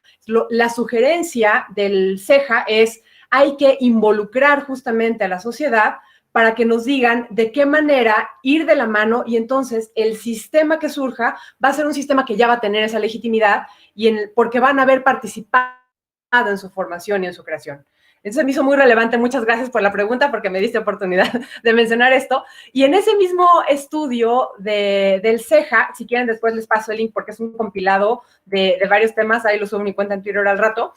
La sugerencia del CEJA es, hay que involucrar justamente a la sociedad para que nos digan de qué manera ir de la mano y entonces el sistema que surja va a ser un sistema que ya va a tener esa legitimidad y porque van a haber participado en su formación y en su creación. Entonces me hizo muy relevante, muchas gracias por la pregunta porque me diste oportunidad de mencionar esto. Y en ese mismo estudio del CEJA, si quieren después les paso el link porque es un compilado de varios temas, ahí lo subo en mi cuenta en Twitter al rato,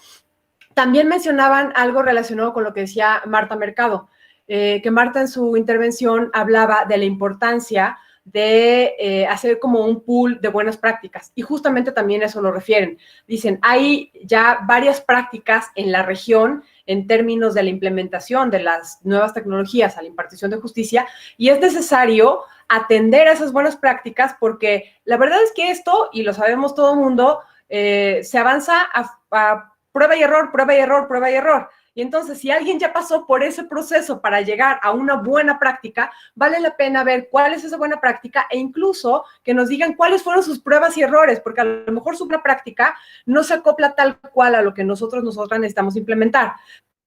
también mencionaban algo relacionado con lo que decía Marta Mercado, que Marta en su intervención hablaba de la importancia de hacer como un pool de buenas prácticas. Y justamente también eso lo refieren. Dicen, hay ya varias prácticas en la región en términos de la implementación de las nuevas tecnologías a la impartición de justicia y es necesario atender a esas buenas prácticas porque la verdad es que esto, y lo sabemos todo el mundo, se avanza a prueba y error, prueba y error, prueba y error. Y entonces, si alguien ya pasó por ese proceso para llegar a una buena práctica, vale la pena ver cuál es esa buena práctica e incluso que nos digan cuáles fueron sus pruebas y errores, porque a lo mejor su buena práctica no se acopla tal cual a lo que nosotras necesitamos implementar.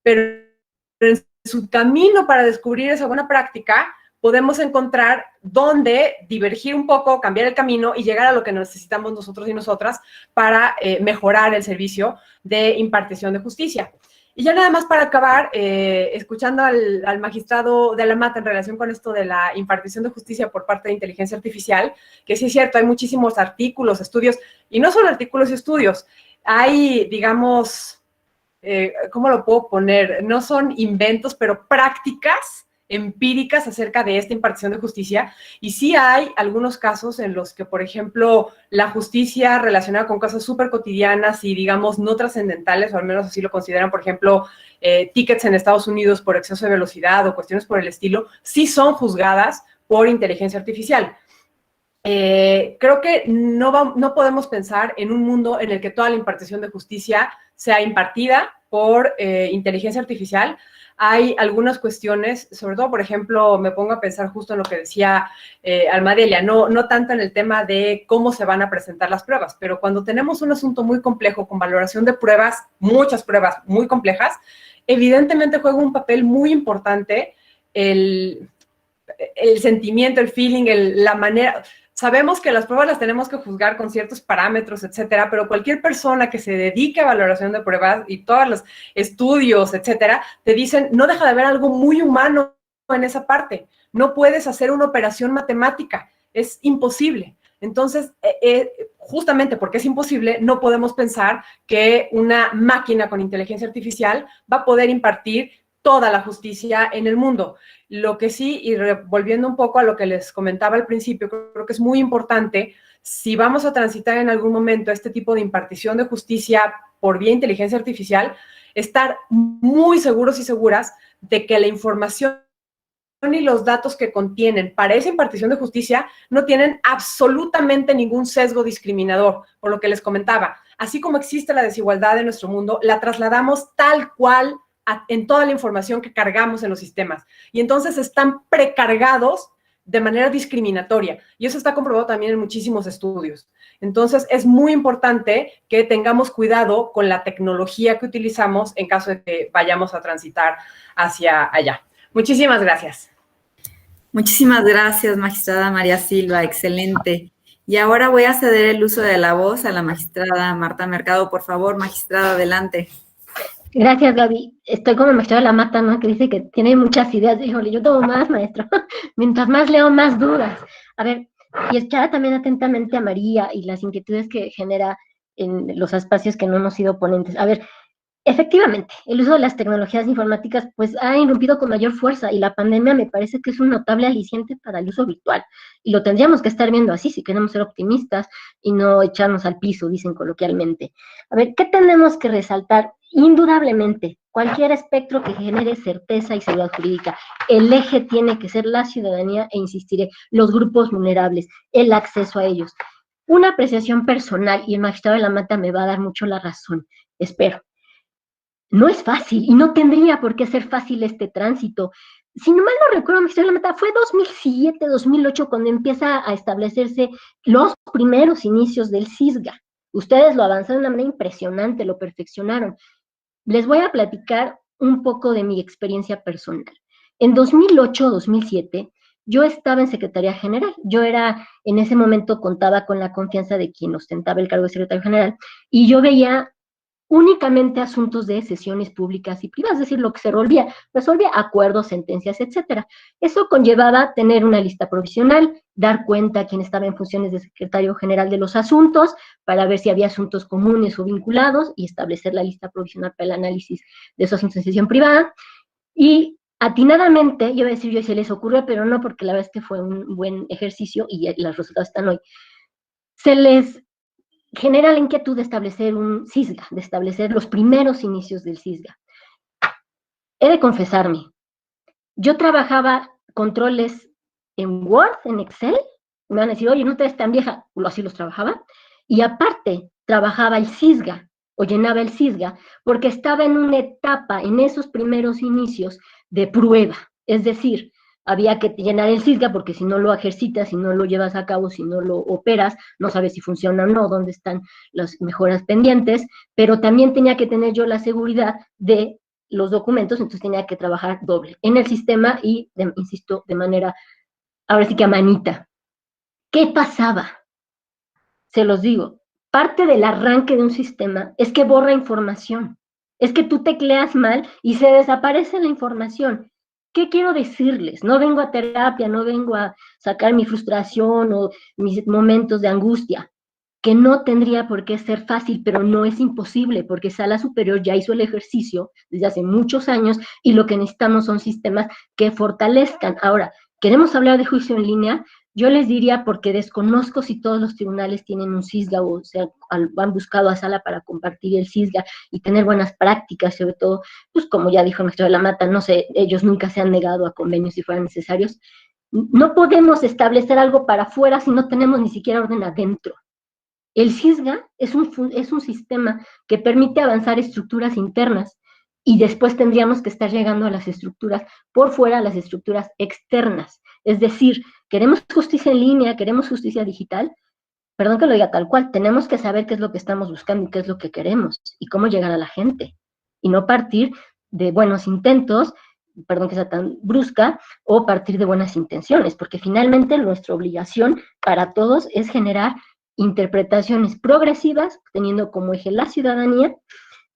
Pero en su camino para descubrir esa buena práctica, podemos encontrar dónde divergir un poco, cambiar el camino y llegar a lo que necesitamos nosotros y nosotras para mejorar el servicio de impartición de justicia. Y ya nada más para acabar, escuchando al magistrado de la Mata en relación con esto de la impartición de justicia por parte de inteligencia artificial, que sí es cierto, hay muchísimos artículos, estudios, y no solo artículos y estudios, hay, digamos, ¿cómo lo puedo poner? No son inventos, pero prácticas empíricas acerca de esta impartición de justicia, y sí hay algunos casos en los que, por ejemplo, la justicia relacionada con cosas súper cotidianas y, digamos, no trascendentales, o al menos así lo consideran, por ejemplo, tickets en Estados Unidos por exceso de velocidad o cuestiones por el estilo, sí son juzgadas por inteligencia artificial. creo que no podemos pensar en un mundo en el que toda la impartición de justicia sea impartida por inteligencia artificial. Hay algunas cuestiones, sobre todo, por ejemplo, me pongo a pensar justo en lo que decía Almadelia, no tanto en el tema de cómo se van a presentar las pruebas, pero cuando tenemos un asunto muy complejo con valoración de pruebas, muchas pruebas muy complejas, evidentemente juega un papel muy importante el sentimiento, el feeling, la manera. Sabemos que las pruebas las tenemos que juzgar con ciertos parámetros, etcétera, pero cualquier persona que se dedique a valoración de pruebas y todos los estudios, etcétera, te dicen, no deja de haber algo muy humano en esa parte. No puedes hacer una operación matemática, es imposible. Entonces, justamente porque es imposible, no podemos pensar que una máquina con inteligencia artificial va a poder impartir toda la justicia en el mundo. Lo que sí, y volviendo un poco a lo que les comentaba al principio, creo que es muy importante, si vamos a transitar en algún momento este tipo de impartición de justicia por vía inteligencia artificial, estar muy seguros y seguras de que la información y los datos que contienen para esa impartición de justicia no tienen absolutamente ningún sesgo discriminador, por lo que les comentaba. Así como existe la desigualdad en nuestro mundo, la trasladamos tal cual en toda la información que cargamos en los sistemas. Y entonces están precargados de manera discriminatoria. Y eso está comprobado también en muchísimos estudios. Entonces, es muy importante que tengamos cuidado con la tecnología que utilizamos en caso de que vayamos a transitar hacia allá. Muchísimas gracias. Muchísimas gracias, magistrada María Silva, excelente. Y ahora voy a ceder el uso de la voz a la magistrada Marta Mercado. Por favor, magistrada, adelante. Gracias, Gaby. Estoy como el maestro de la mata, ¿no? Que dice que tiene muchas ideas. Híjole, yo tengo más, maestro. Mientras más leo, más dudas. A ver, y escuchar también atentamente a María y las inquietudes que genera en los espacios que no hemos sido ponentes. A ver, efectivamente, el uso de las tecnologías informáticas pues ha irrumpido con mayor fuerza y la pandemia me parece que es un notable aliciente para el uso virtual. Y lo tendríamos que estar viendo así si queremos ser optimistas y no echarnos al piso, dicen coloquialmente. A ver, ¿qué tenemos que resaltar? Indudablemente, cualquier espectro que genere certeza y seguridad jurídica, el eje tiene que ser la ciudadanía e insistiré, los grupos vulnerables, el acceso a ellos. Una apreciación personal, y el magistrado de la Mata me va a dar mucho la razón, espero. No es fácil y no tendría por qué ser fácil este tránsito. Si no mal no recuerdo, magistrado de la Mata, fue 2007, 2008 cuando empieza a establecerse los primeros inicios del CISGA. Ustedes lo avanzaron de una manera impresionante, lo perfeccionaron. Les voy a platicar un poco de mi experiencia personal. En 2008-2007, yo estaba en Secretaría General. Yo en ese momento contaba con la confianza de quien ostentaba el cargo de Secretario General y yo veía únicamente asuntos de sesiones públicas y privadas, es decir, lo que se resolvía acuerdos, sentencias, etcétera. Eso conllevaba tener una lista provisional, dar cuenta a quien estaba en funciones de secretario general de los asuntos, para ver si había asuntos comunes o vinculados, y establecer la lista provisional para el análisis de esos asuntos de sesión privada. Y atinadamente, yo iba a decir yo, se les ocurrió, pero no, porque la verdad es que fue un buen ejercicio y los resultados están hoy. Se les genera la inquietud de establecer un CISGA, de establecer los primeros inicios del CISGA. He de confesarme, yo trabajaba controles en Word, en Excel, me van a decir, oye, no te ves tan vieja, así los trabajaba, y aparte trabajaba el CISGA, o llenaba el CISGA, porque estaba en una etapa, en esos primeros inicios, de prueba, es decir, había que llenar el CISGA porque si no lo ejercitas, si no lo llevas a cabo, si no lo operas, no sabes si funciona o no, dónde están las mejoras pendientes, pero también tenía que tener yo la seguridad de los documentos, entonces tenía que trabajar doble en el sistema y, insisto, de manera, ahora sí que a manita. ¿Qué pasaba? Se los digo, parte del arranque de un sistema es que borra información, es que tú tecleas mal y se desaparece la información. ¿Qué quiero decirles? No vengo a terapia, no vengo a sacar mi frustración o mis momentos de angustia, que no tendría por qué ser fácil, pero no es imposible, porque Sala Superior ya hizo el ejercicio desde hace muchos años y lo que necesitamos son sistemas que fortalezcan. Ahora, ¿queremos hablar de juicio en línea? Yo les diría, porque desconozco si todos los tribunales tienen un CISGA o sea, han buscado a Sala para compartir el CISGA y tener buenas prácticas, sobre todo, pues como ya dijo el maestro de la Mata, no sé, ellos nunca se han negado a convenios si fueran necesarios. No podemos establecer algo para afuera si no tenemos ni siquiera orden adentro. El CISGA es un sistema que permite avanzar estructuras internas y después tendríamos que estar llegando a las estructuras por fuera, a las estructuras externas. Es decir, queremos justicia en línea, queremos justicia digital, perdón que lo diga tal cual, tenemos que saber qué es lo que estamos buscando y qué es lo que queremos y cómo llegar a la gente. Y no partir de buenos intentos, perdón que sea tan brusca, o partir de buenas intenciones, porque finalmente nuestra obligación para todos es generar interpretaciones progresivas, teniendo como eje la ciudadanía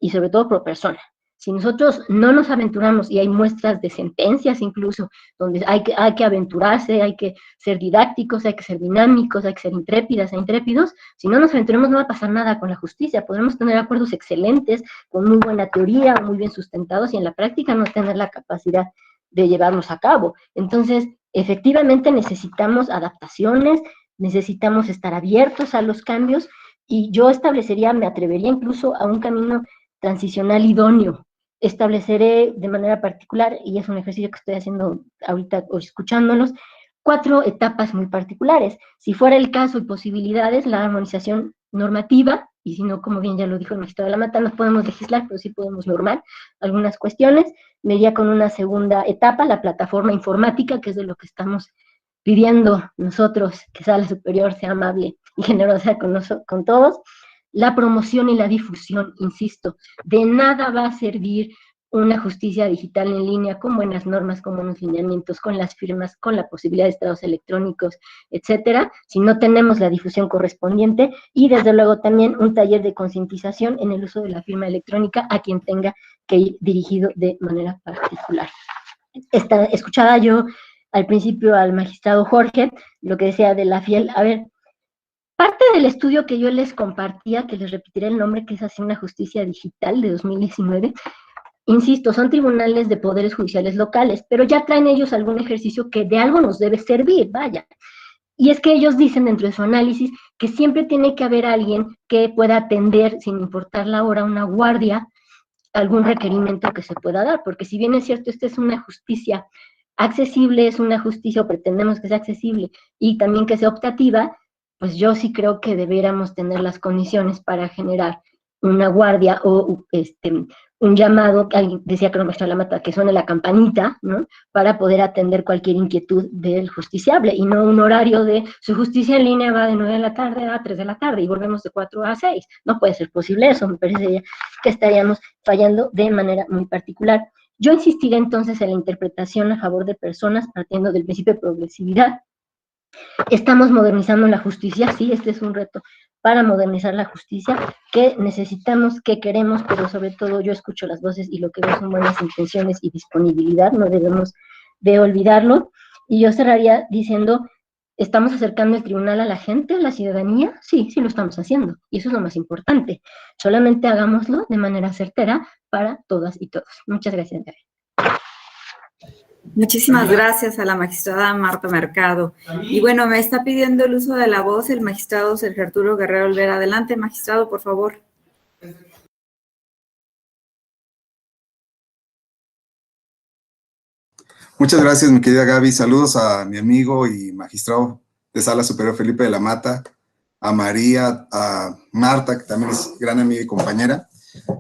y sobre todo pro persona. Si nosotros no nos aventuramos, y hay muestras de sentencias incluso, donde hay que aventurarse, hay que ser didácticos, hay que ser dinámicos, hay que ser intrépidas e intrépidos, si no nos aventuramos no va a pasar nada con la justicia, podremos tener acuerdos excelentes, con muy buena teoría, muy bien sustentados, y en la práctica no tener la capacidad de llevarlos a cabo. Entonces, efectivamente necesitamos adaptaciones, necesitamos estar abiertos a los cambios, y yo establecería, me atrevería incluso a un camino transicional idóneo. Estableceré de manera particular, y es un ejercicio que estoy haciendo ahorita o escuchándolos, 4 etapas muy particulares. Si fuera el caso y posibilidades, la armonización normativa, y si no, como bien ya lo dijo el magistrado de la Mata, no podemos legislar, pero sí podemos normar algunas cuestiones. Me iría con una segunda etapa, la plataforma informática, que es de lo que estamos pidiendo nosotros, que Sala Superior sea amable y generosa con todos. La promoción y la difusión, insisto, de nada va a servir una justicia digital en línea con buenas normas, con buenos lineamientos, con las firmas, con la posibilidad de estados electrónicos, etcétera, si no tenemos la difusión correspondiente, y desde luego también un taller de concientización en el uso de la firma electrónica a quien tenga que ir dirigido de manera particular. Escuchaba yo al principio al magistrado Jorge lo que decía de la FIEL. A ver, parte del estudio que yo les compartía, que les repetiré el nombre, que es así una justicia digital de 2019, insisto, son tribunales de poderes judiciales locales, pero ya traen ellos algún ejercicio que de algo nos debe servir, vaya. Y es que ellos dicen dentro de su análisis que siempre tiene que haber alguien que pueda atender, sin importar la hora, una guardia, algún requerimiento que se pueda dar, porque si bien es cierto, esta es una justicia accesible, es una justicia, o pretendemos que sea accesible, y también que sea optativa, pues yo sí creo que debiéramos tener las condiciones para generar una guardia o un llamado, alguien decía que no me está la mata, que suene la campanita, ¿no? Para poder atender cualquier inquietud del justiciable, y no un horario de su justicia en línea va de 9 de la tarde a 3 de la tarde y volvemos de 4 a 6. No puede ser posible eso, me parece que estaríamos fallando de manera muy particular. Yo insistiré entonces en la interpretación a favor de personas partiendo del principio de progresividad. Estamos modernizando la justicia, sí, este es un reto para modernizar la justicia, que necesitamos, que queremos, pero sobre todo yo escucho las voces y lo que veo son buenas intenciones y disponibilidad, no debemos de olvidarlo. Y yo cerraría diciendo, ¿estamos acercando el tribunal a la gente, a la ciudadanía? Sí, sí lo estamos haciendo, y eso es lo más importante. Solamente hagámoslo de manera certera para todas y todos. Muchas gracias, Gaby. Muchísimas gracias a la magistrada Marta Mercado. Y bueno, me está pidiendo el uso de la voz el magistrado Sergio Arturo Guerrero Olvera. Adelante, magistrado, por favor. Muchas gracias, mi querida Gaby. Saludos a mi amigo y magistrado de Sala Superior Felipe de la Mata, a María, a Marta, que también es gran amiga y compañera.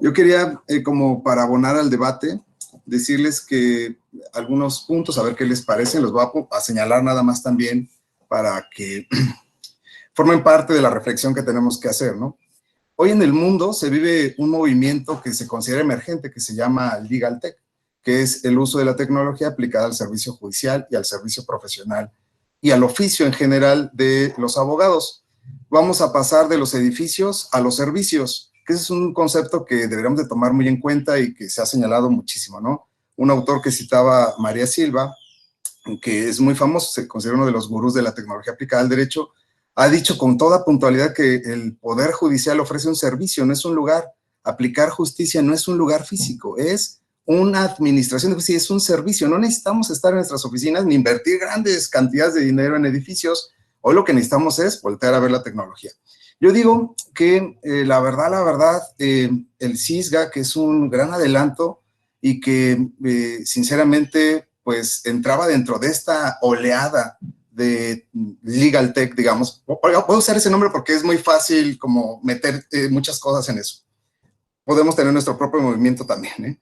Yo quería, como para abonar al debate, decirles que algunos puntos, a ver qué les parecen, los voy a señalar nada más también para que formen parte de la reflexión que tenemos que hacer, ¿no? Hoy en el mundo se vive un movimiento que se considera emergente, que se llama Legal Tech, que es el uso de la tecnología aplicada al servicio judicial y al servicio profesional y al oficio en general de los abogados. Vamos a pasar de los edificios a los servicios, que ese es un concepto que deberíamos de tomar muy en cuenta y que se ha señalado muchísimo, ¿no? Un autor que citaba, María Silva, que es muy famoso, se considera uno de los gurús de la tecnología aplicada al derecho, ha dicho con toda puntualidad que el Poder Judicial ofrece un servicio, no es un lugar. Aplicar justicia no es un lugar físico, es una administración de justicia, es un servicio. No necesitamos estar en nuestras oficinas ni invertir grandes cantidades de dinero en edificios. Hoy lo que necesitamos es voltear a ver la tecnología. Yo digo que la verdad, el CISGA, que es un gran adelanto y que sinceramente pues entraba dentro de esta oleada de legal tech, digamos. Puedo usar ese nombre porque es muy fácil como meter muchas cosas en eso. Podemos tener nuestro propio movimiento también,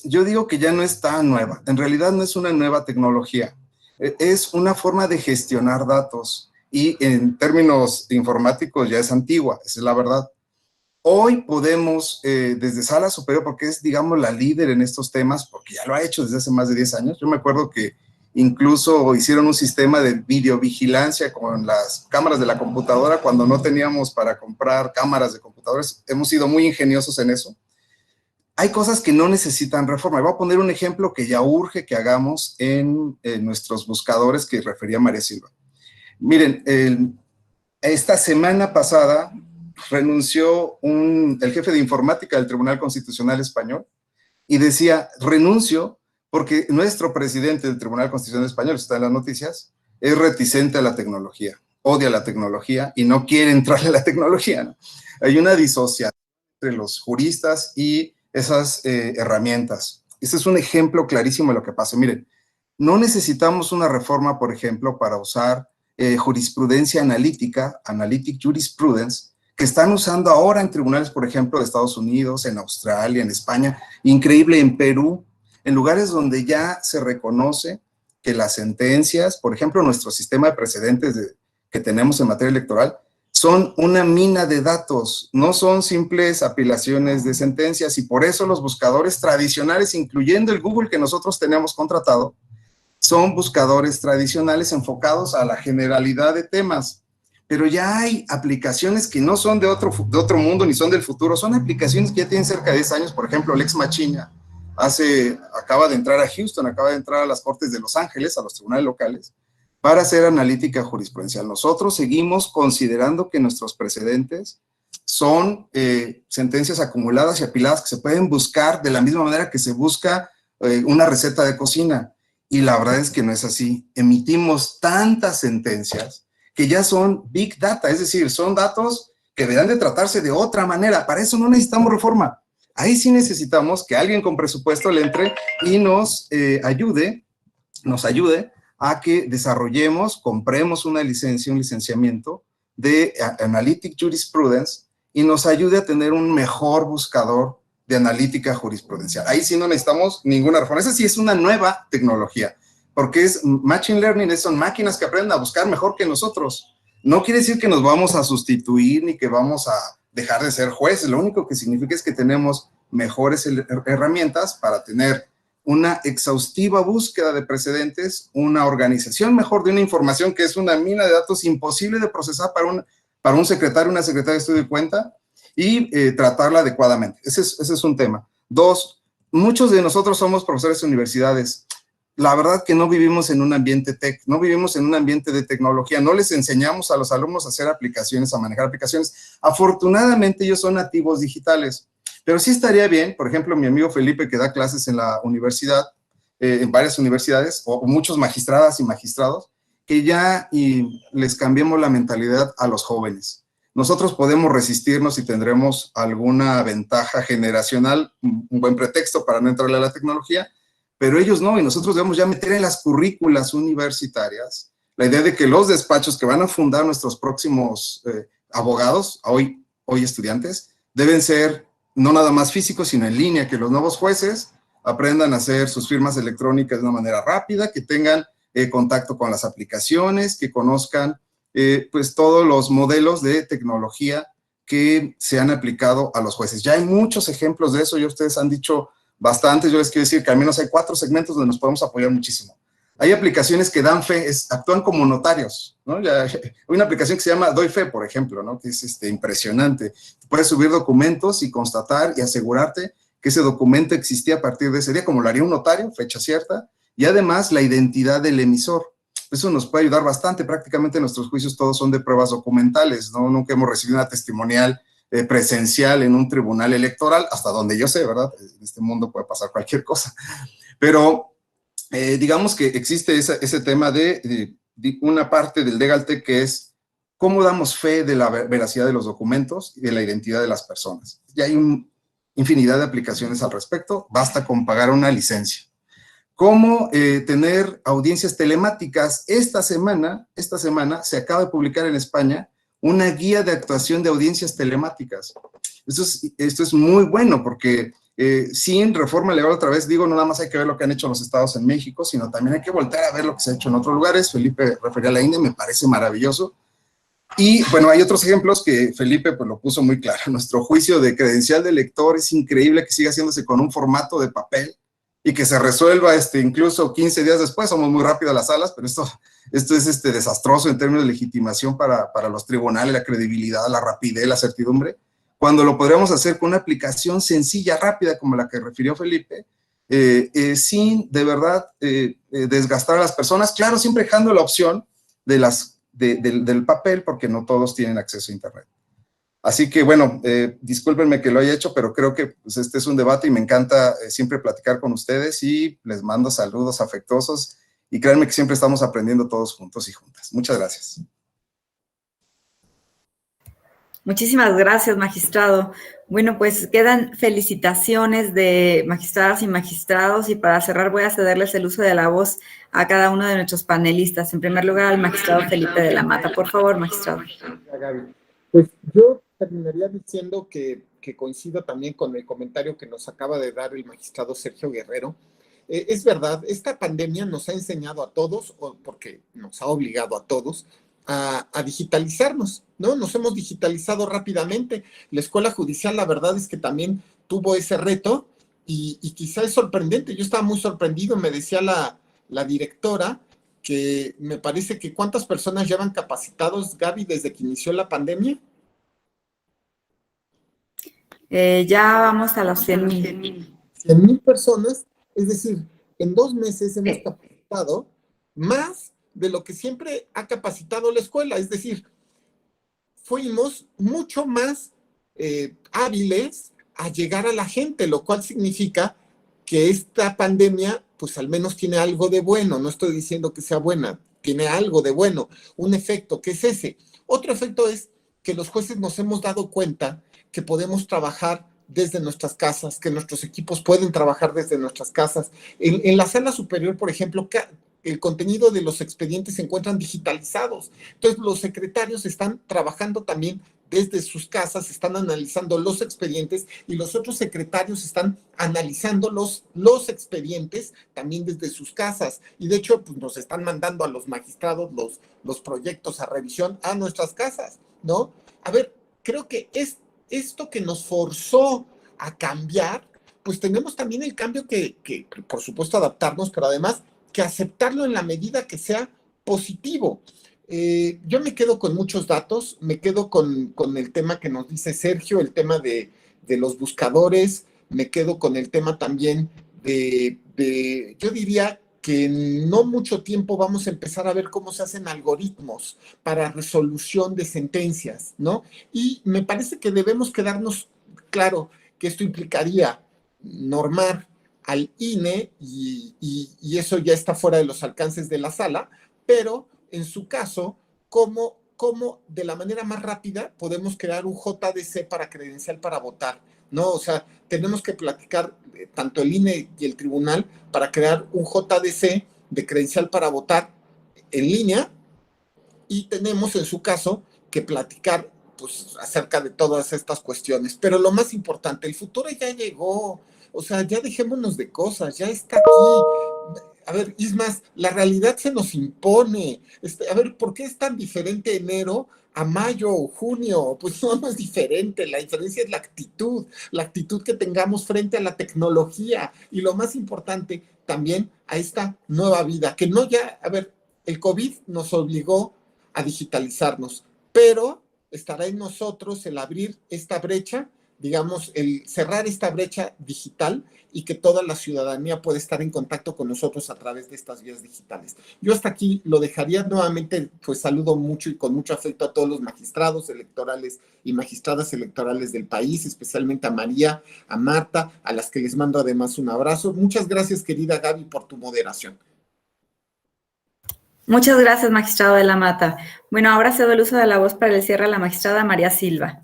yo digo que ya no es tan nueva. En realidad no es una nueva tecnología. Es una forma de gestionar datos y en términos informáticos ya es antigua, esa es la verdad. Hoy podemos, desde Sala Superior, porque es, digamos, la líder en estos temas, porque ya lo ha hecho desde hace más de 10 años. Yo me acuerdo que incluso hicieron un sistema de videovigilancia con las cámaras de la computadora cuando no teníamos para comprar cámaras de computadores. Hemos sido muy ingeniosos en eso. Hay cosas que no necesitan reforma. Voy a poner un ejemplo que ya urge que hagamos en nuestros buscadores que refería María Silva. Miren, esta semana pasada renunció el jefe de informática del Tribunal Constitucional Español y decía, renuncio porque nuestro presidente del Tribunal Constitucional Español, está en las noticias, es reticente a la tecnología, odia la tecnología y no quiere entrarle a la tecnología, ¿no? Hay una disociación entre los juristas y esas herramientas. Este es un ejemplo clarísimo de lo que pasa. Miren, no necesitamos una reforma, por ejemplo, para usar jurisprudencia analítica, analytic jurisprudence, que están usando ahora en tribunales, por ejemplo, de Estados Unidos, en Australia, en España, increíble en Perú, en lugares donde ya se reconoce que las sentencias, por ejemplo, nuestro sistema de precedentes que tenemos en materia electoral, son una mina de datos, no son simples apilaciones de sentencias, y por eso los buscadores tradicionales, incluyendo el Google que nosotros tenemos contratado, son buscadores tradicionales enfocados a la generalidad de temas. Pero ya hay aplicaciones que no son de otro mundo ni son del futuro, son aplicaciones que ya tienen cerca de 10 años, por ejemplo, Lex Machina, acaba de entrar a Houston, acaba de entrar a las Cortes de Los Ángeles, a los tribunales locales, para hacer analítica jurisprudencial. Nosotros seguimos considerando que nuestros precedentes son sentencias acumuladas y apiladas que se pueden buscar de la misma manera que se busca una receta de cocina. Y la verdad es que no es así. Emitimos tantas sentencias que ya son big data, es decir, son datos que deberán de tratarse de otra manera. Para eso no necesitamos reforma. Ahí sí necesitamos que alguien con presupuesto le entre y nos ayude a que desarrollemos, compremos una licencia, un licenciamiento de Analytic Jurisprudence y nos ayude a tener un mejor buscador de analítica jurisprudencial. Ahí sí no necesitamos ninguna reforma. Esa sí es una nueva tecnología, porque es Machine Learning, son máquinas que aprenden a buscar mejor que nosotros. No quiere decir que nos vamos a sustituir ni que vamos a dejar de ser jueces. Lo único que significa es que tenemos mejores herramientas para tener una exhaustiva búsqueda de precedentes, una organización mejor de una información que es una mina de datos imposible de procesar para un secretario, una secretaria de estudio y cuenta, y tratarla adecuadamente. Ese es un tema. Dos, muchos de nosotros somos profesores de universidades. La verdad que no vivimos en un ambiente tech, no vivimos en un ambiente de tecnología, no les enseñamos a los alumnos a hacer aplicaciones, a manejar aplicaciones. Afortunadamente ellos son nativos digitales, pero sí estaría bien, por ejemplo, mi amigo Felipe que da clases en la universidad, en varias universidades, o muchos magistradas y magistrados, que ya les cambiemos la mentalidad a los jóvenes. Nosotros podemos resistirnos y tendremos alguna ventaja generacional, un buen pretexto para no entrarle a la tecnología, pero ellos no, y nosotros debemos ya meter en las currículas universitarias la idea de que los despachos que van a fundar nuestros próximos abogados, hoy estudiantes, deben ser no nada más físicos, sino en línea, que los nuevos jueces aprendan a hacer sus firmas electrónicas de una manera rápida, que tengan contacto con las aplicaciones, que conozcan pues todos los modelos de tecnología que se han aplicado a los jueces. Ya hay muchos ejemplos de eso, ya ustedes han dicho bastantes. Yo les quiero decir que al menos hay 4 segmentos donde nos podemos apoyar muchísimo. Hay aplicaciones que dan fe, actúan como notarios, ¿no? Hay una aplicación que se llama Doy Fe, por ejemplo, ¿no? Que es impresionante. Puedes subir documentos y constatar y asegurarte que ese documento existía a partir de ese día, como lo haría un notario, fecha cierta, y además la identidad del emisor. Eso nos puede ayudar bastante. Prácticamente nuestros juicios todos son de pruebas documentales, ¿no? Nunca hemos recibido una testimonial presencial en un tribunal electoral, hasta donde yo sé, ¿verdad? En este mundo puede pasar cualquier cosa. Pero digamos que existe ese tema de una parte del Legal Tech que es cómo damos fe de la veracidad de los documentos y de la identidad de las personas. Ya hay infinidad de aplicaciones al respecto, basta con pagar una licencia. cómo tener audiencias telemáticas. Esta semana se acaba de publicar en España una guía de actuación de audiencias telemáticas. Esto es muy bueno porque sin reforma legal, otra vez digo, no nada más hay que ver lo que han hecho los estados en México, sino también hay que voltear a ver lo que se ha hecho en otros lugares. Felipe refería a la India, me parece maravilloso. Y bueno, hay otros ejemplos que Felipe pues lo puso muy claro. Nuestro juicio de credencial de lector es increíble que siga haciéndose con un formato de papel y que se resuelva incluso 15 días después. Somos muy rápidos a las salas, pero esto es desastroso en términos de legitimación para los tribunales, la credibilidad, la rapidez, la certidumbre, cuando lo podríamos hacer con una aplicación sencilla, rápida, como la que refirió Felipe, sin de verdad desgastar a las personas, claro, siempre dejando la opción del papel, porque no todos tienen acceso a Internet. Así que, bueno, discúlpenme que lo haya hecho, pero creo que pues, este es un debate y me encanta siempre platicar con ustedes y les mando saludos afectuosos y créanme que siempre estamos aprendiendo todos juntos y juntas. Muchas gracias. Muchísimas gracias, magistrado. Bueno, pues quedan felicitaciones de magistradas y magistrados y para cerrar voy a cederles el uso de la voz a cada uno de nuestros panelistas. En primer lugar, al magistrado Felipe de la Mata. Por favor, magistrado. Gaby. Pues yo terminaría diciendo que coincido también con el comentario que nos acaba de dar el magistrado Sergio Guerrero. Es verdad, esta pandemia nos ha enseñado a todos, o porque nos ha obligado a todos, a digitalizarnos, ¿no? Nos hemos digitalizado rápidamente. La escuela judicial, la verdad es que también tuvo ese reto y quizá es sorprendente. Yo estaba muy sorprendido, me decía la directora que me parece que ¿cuántas personas llevan capacitados, Gaby, desde que inició la pandemia? Ya vamos a los 100,000. 100,000 personas, es decir, en 2 meses hemos capacitado más de lo que siempre ha capacitado la escuela, es decir, fuimos mucho más hábiles a llegar a la gente, lo cual significa que esta pandemia, pues al menos tiene algo de bueno, no estoy diciendo que sea buena, tiene algo de bueno, un efecto, ¿qué es ese? Otro efecto es que los jueces nos hemos dado cuenta que podemos trabajar desde nuestras casas, que nuestros equipos pueden trabajar desde nuestras casas. En la sala superior, por ejemplo, el contenido de los expedientes se encuentran digitalizados. Entonces, los secretarios están trabajando también desde sus casas, están analizando los expedientes y los otros secretarios están analizando los expedientes también desde sus casas. Y de hecho, pues nos están mandando a los magistrados los proyectos a revisión a nuestras casas, ¿no? A ver, creo que es esto que nos forzó a cambiar, pues tenemos también el cambio que por supuesto, adaptarnos, pero además que aceptarlo en la medida que sea positivo. Yo me quedo con muchos datos, me quedo con el tema que nos dice Sergio, el tema de los buscadores, me quedo con el tema también yo diría que en no mucho tiempo vamos a empezar a ver cómo se hacen algoritmos para resolución de sentencias, ¿no? Y me parece que debemos quedarnos claro que esto implicaría normar al INE y eso ya está fuera de los alcances de la sala, pero en su caso, ¿cómo de la manera más rápida podemos crear un JDC para credencial para votar? ¿No? O sea, tenemos que platicar tanto el INE y el tribunal para crear un JDC de credencial para votar en línea y tenemos en su caso que platicar pues acerca de todas estas cuestiones. Pero lo más importante, el futuro ya llegó, o sea, ya dejémonos de cosas, ya está aquí. A ver, Ismas, la realidad se nos impone. A ver, ¿por qué es tan diferente enero a mayo o junio? Pues no es diferente, la diferencia es la actitud que tengamos frente a la tecnología y lo más importante también a esta nueva vida, que no ya, a ver, el COVID nos obligó a digitalizarnos, pero estará en nosotros el abrir esta brecha, digamos, el cerrar esta brecha digital y que toda la ciudadanía puede estar en contacto con nosotros a través de estas vías digitales. Yo hasta aquí lo dejaría nuevamente, pues saludo mucho y con mucho afecto a todos los magistrados electorales y magistradas electorales del país, especialmente a María, a Marta, a las que les mando además un abrazo. Muchas gracias, querida Gaby, por tu moderación. Muchas gracias, magistrado de la Mata. Bueno, ahora cedo el uso de la voz para el cierre a la magistrada María Silva.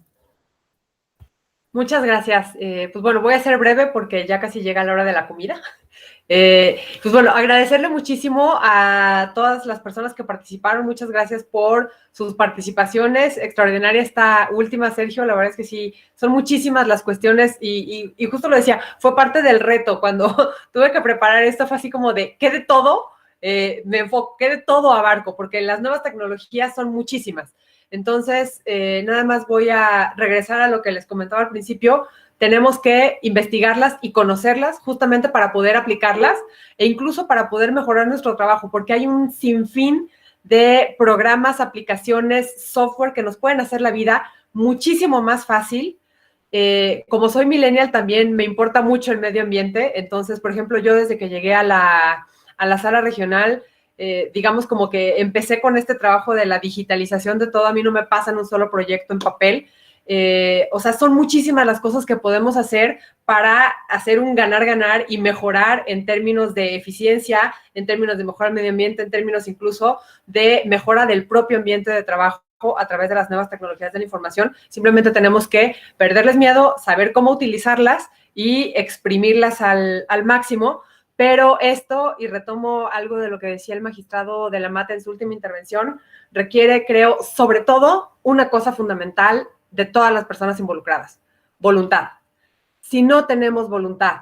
Muchas gracias. Pues bueno, voy a ser breve porque ya casi llega la hora de la comida. Pues bueno, agradecerle muchísimo a todas las personas que participaron. Muchas gracias por sus participaciones. Extraordinaria esta última, Sergio. La verdad es que sí, son muchísimas las cuestiones y justo lo decía, fue parte del reto. Cuando tuve que preparar esto fue así como de, ¿qué de todo? Me enfoqué de todo abarco, porque las nuevas tecnologías son muchísimas. Entonces, nada más voy a regresar a lo que les comentaba al principio. Tenemos que investigarlas y conocerlas justamente para poder aplicarlas e incluso para poder mejorar nuestro trabajo, porque hay un sinfín de programas, aplicaciones, software que nos pueden hacer la vida muchísimo más fácil. Como soy millennial, también me importa mucho el medio ambiente. Entonces, por ejemplo, yo desde que llegué a la sala regional, digamos como que empecé con este trabajo de la digitalización de todo. A mí no me pasan un solo proyecto en papel. O sea, son muchísimas las cosas que podemos hacer para hacer un ganar-ganar y mejorar en términos de eficiencia, en términos de mejorar el medio ambiente, en términos incluso de mejora del propio ambiente de trabajo a través de las nuevas tecnologías de la información. Simplemente tenemos que perderles miedo, saber cómo utilizarlas y exprimirlas al máximo. Pero esto, y retomo algo de lo que decía el magistrado de la Mata en su última intervención, requiere, creo, sobre todo, una cosa fundamental de todas las personas involucradas: voluntad. Si no tenemos voluntad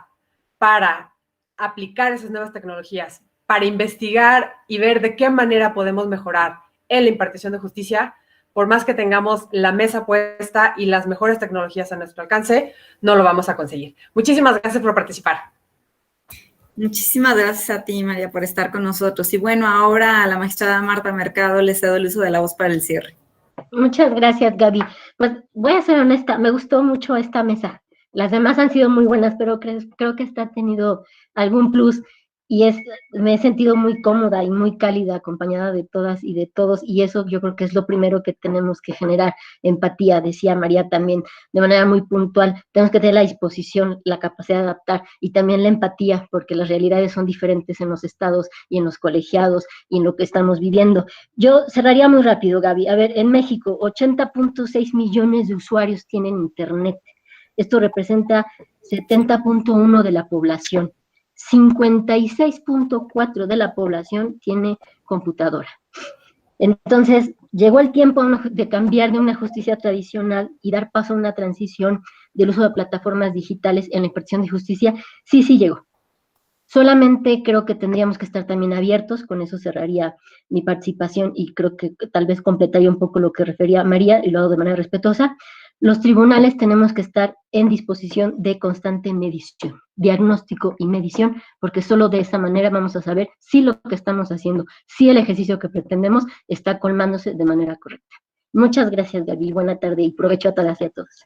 para aplicar esas nuevas tecnologías, para investigar y ver de qué manera podemos mejorar en la impartición de justicia, por más que tengamos la mesa puesta y las mejores tecnologías a nuestro alcance, no lo vamos a conseguir. Muchísimas gracias por participar. Muchísimas gracias a ti, María, por estar con nosotros. Y bueno, ahora a la magistrada Marta Mercado le cedo el uso de la voz para el cierre. Muchas gracias, Gaby. Pues voy a ser honesta, me gustó mucho esta mesa. Las demás han sido muy buenas, pero creo que esta ha tenido algún plus y me he sentido muy cómoda y muy cálida, acompañada de todas y de todos, y eso yo creo que es lo primero que tenemos que generar: empatía. Decía María también de manera muy puntual, tenemos que tener la disposición, la capacidad de adaptar y también la empatía, porque las realidades son diferentes en los estados y en los colegiados y en lo que estamos viviendo. Yo cerraría muy rápido, Gaby. A ver, en México, 80.6 millones de usuarios tienen internet. Esto representa 70.1 de la población. 56.4 de la población tiene computadora. Entonces, llegó el tiempo de cambiar de una justicia tradicional y dar paso a una transición del uso de plataformas digitales en la impartición de justicia. Sí llegó. Solamente creo que tendríamos que estar también abiertos. Con eso cerraría mi participación y creo que tal vez completaría un poco lo que refería María y lo hago de manera respetuosa. Los tribunales tenemos que estar en disposición de constante medición, diagnóstico y medición, porque solo de esa manera vamos a saber si lo que estamos haciendo, si el ejercicio que pretendemos está colmándose de manera correcta. Muchas gracias, Gaby. Buena tarde y provecho a todas y a todos.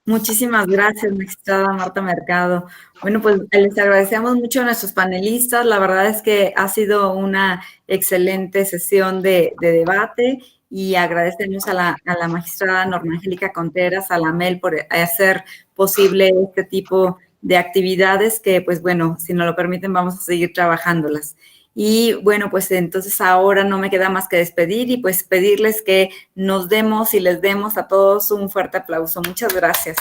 Muchísimas gracias, magistrada Marta Mercado. Bueno, pues les agradecemos mucho a nuestros panelistas. La verdad es que ha sido una excelente sesión de debate. Y agradecemos a la magistrada Norma Angélica Contreras, a la MEL, por hacer posible este tipo de actividades que, pues bueno, si nos lo permiten, vamos a seguir trabajándolas. Y bueno, pues entonces ahora no me queda más que despedir y pues pedirles que nos demos y les demos a todos un fuerte aplauso. Muchas gracias.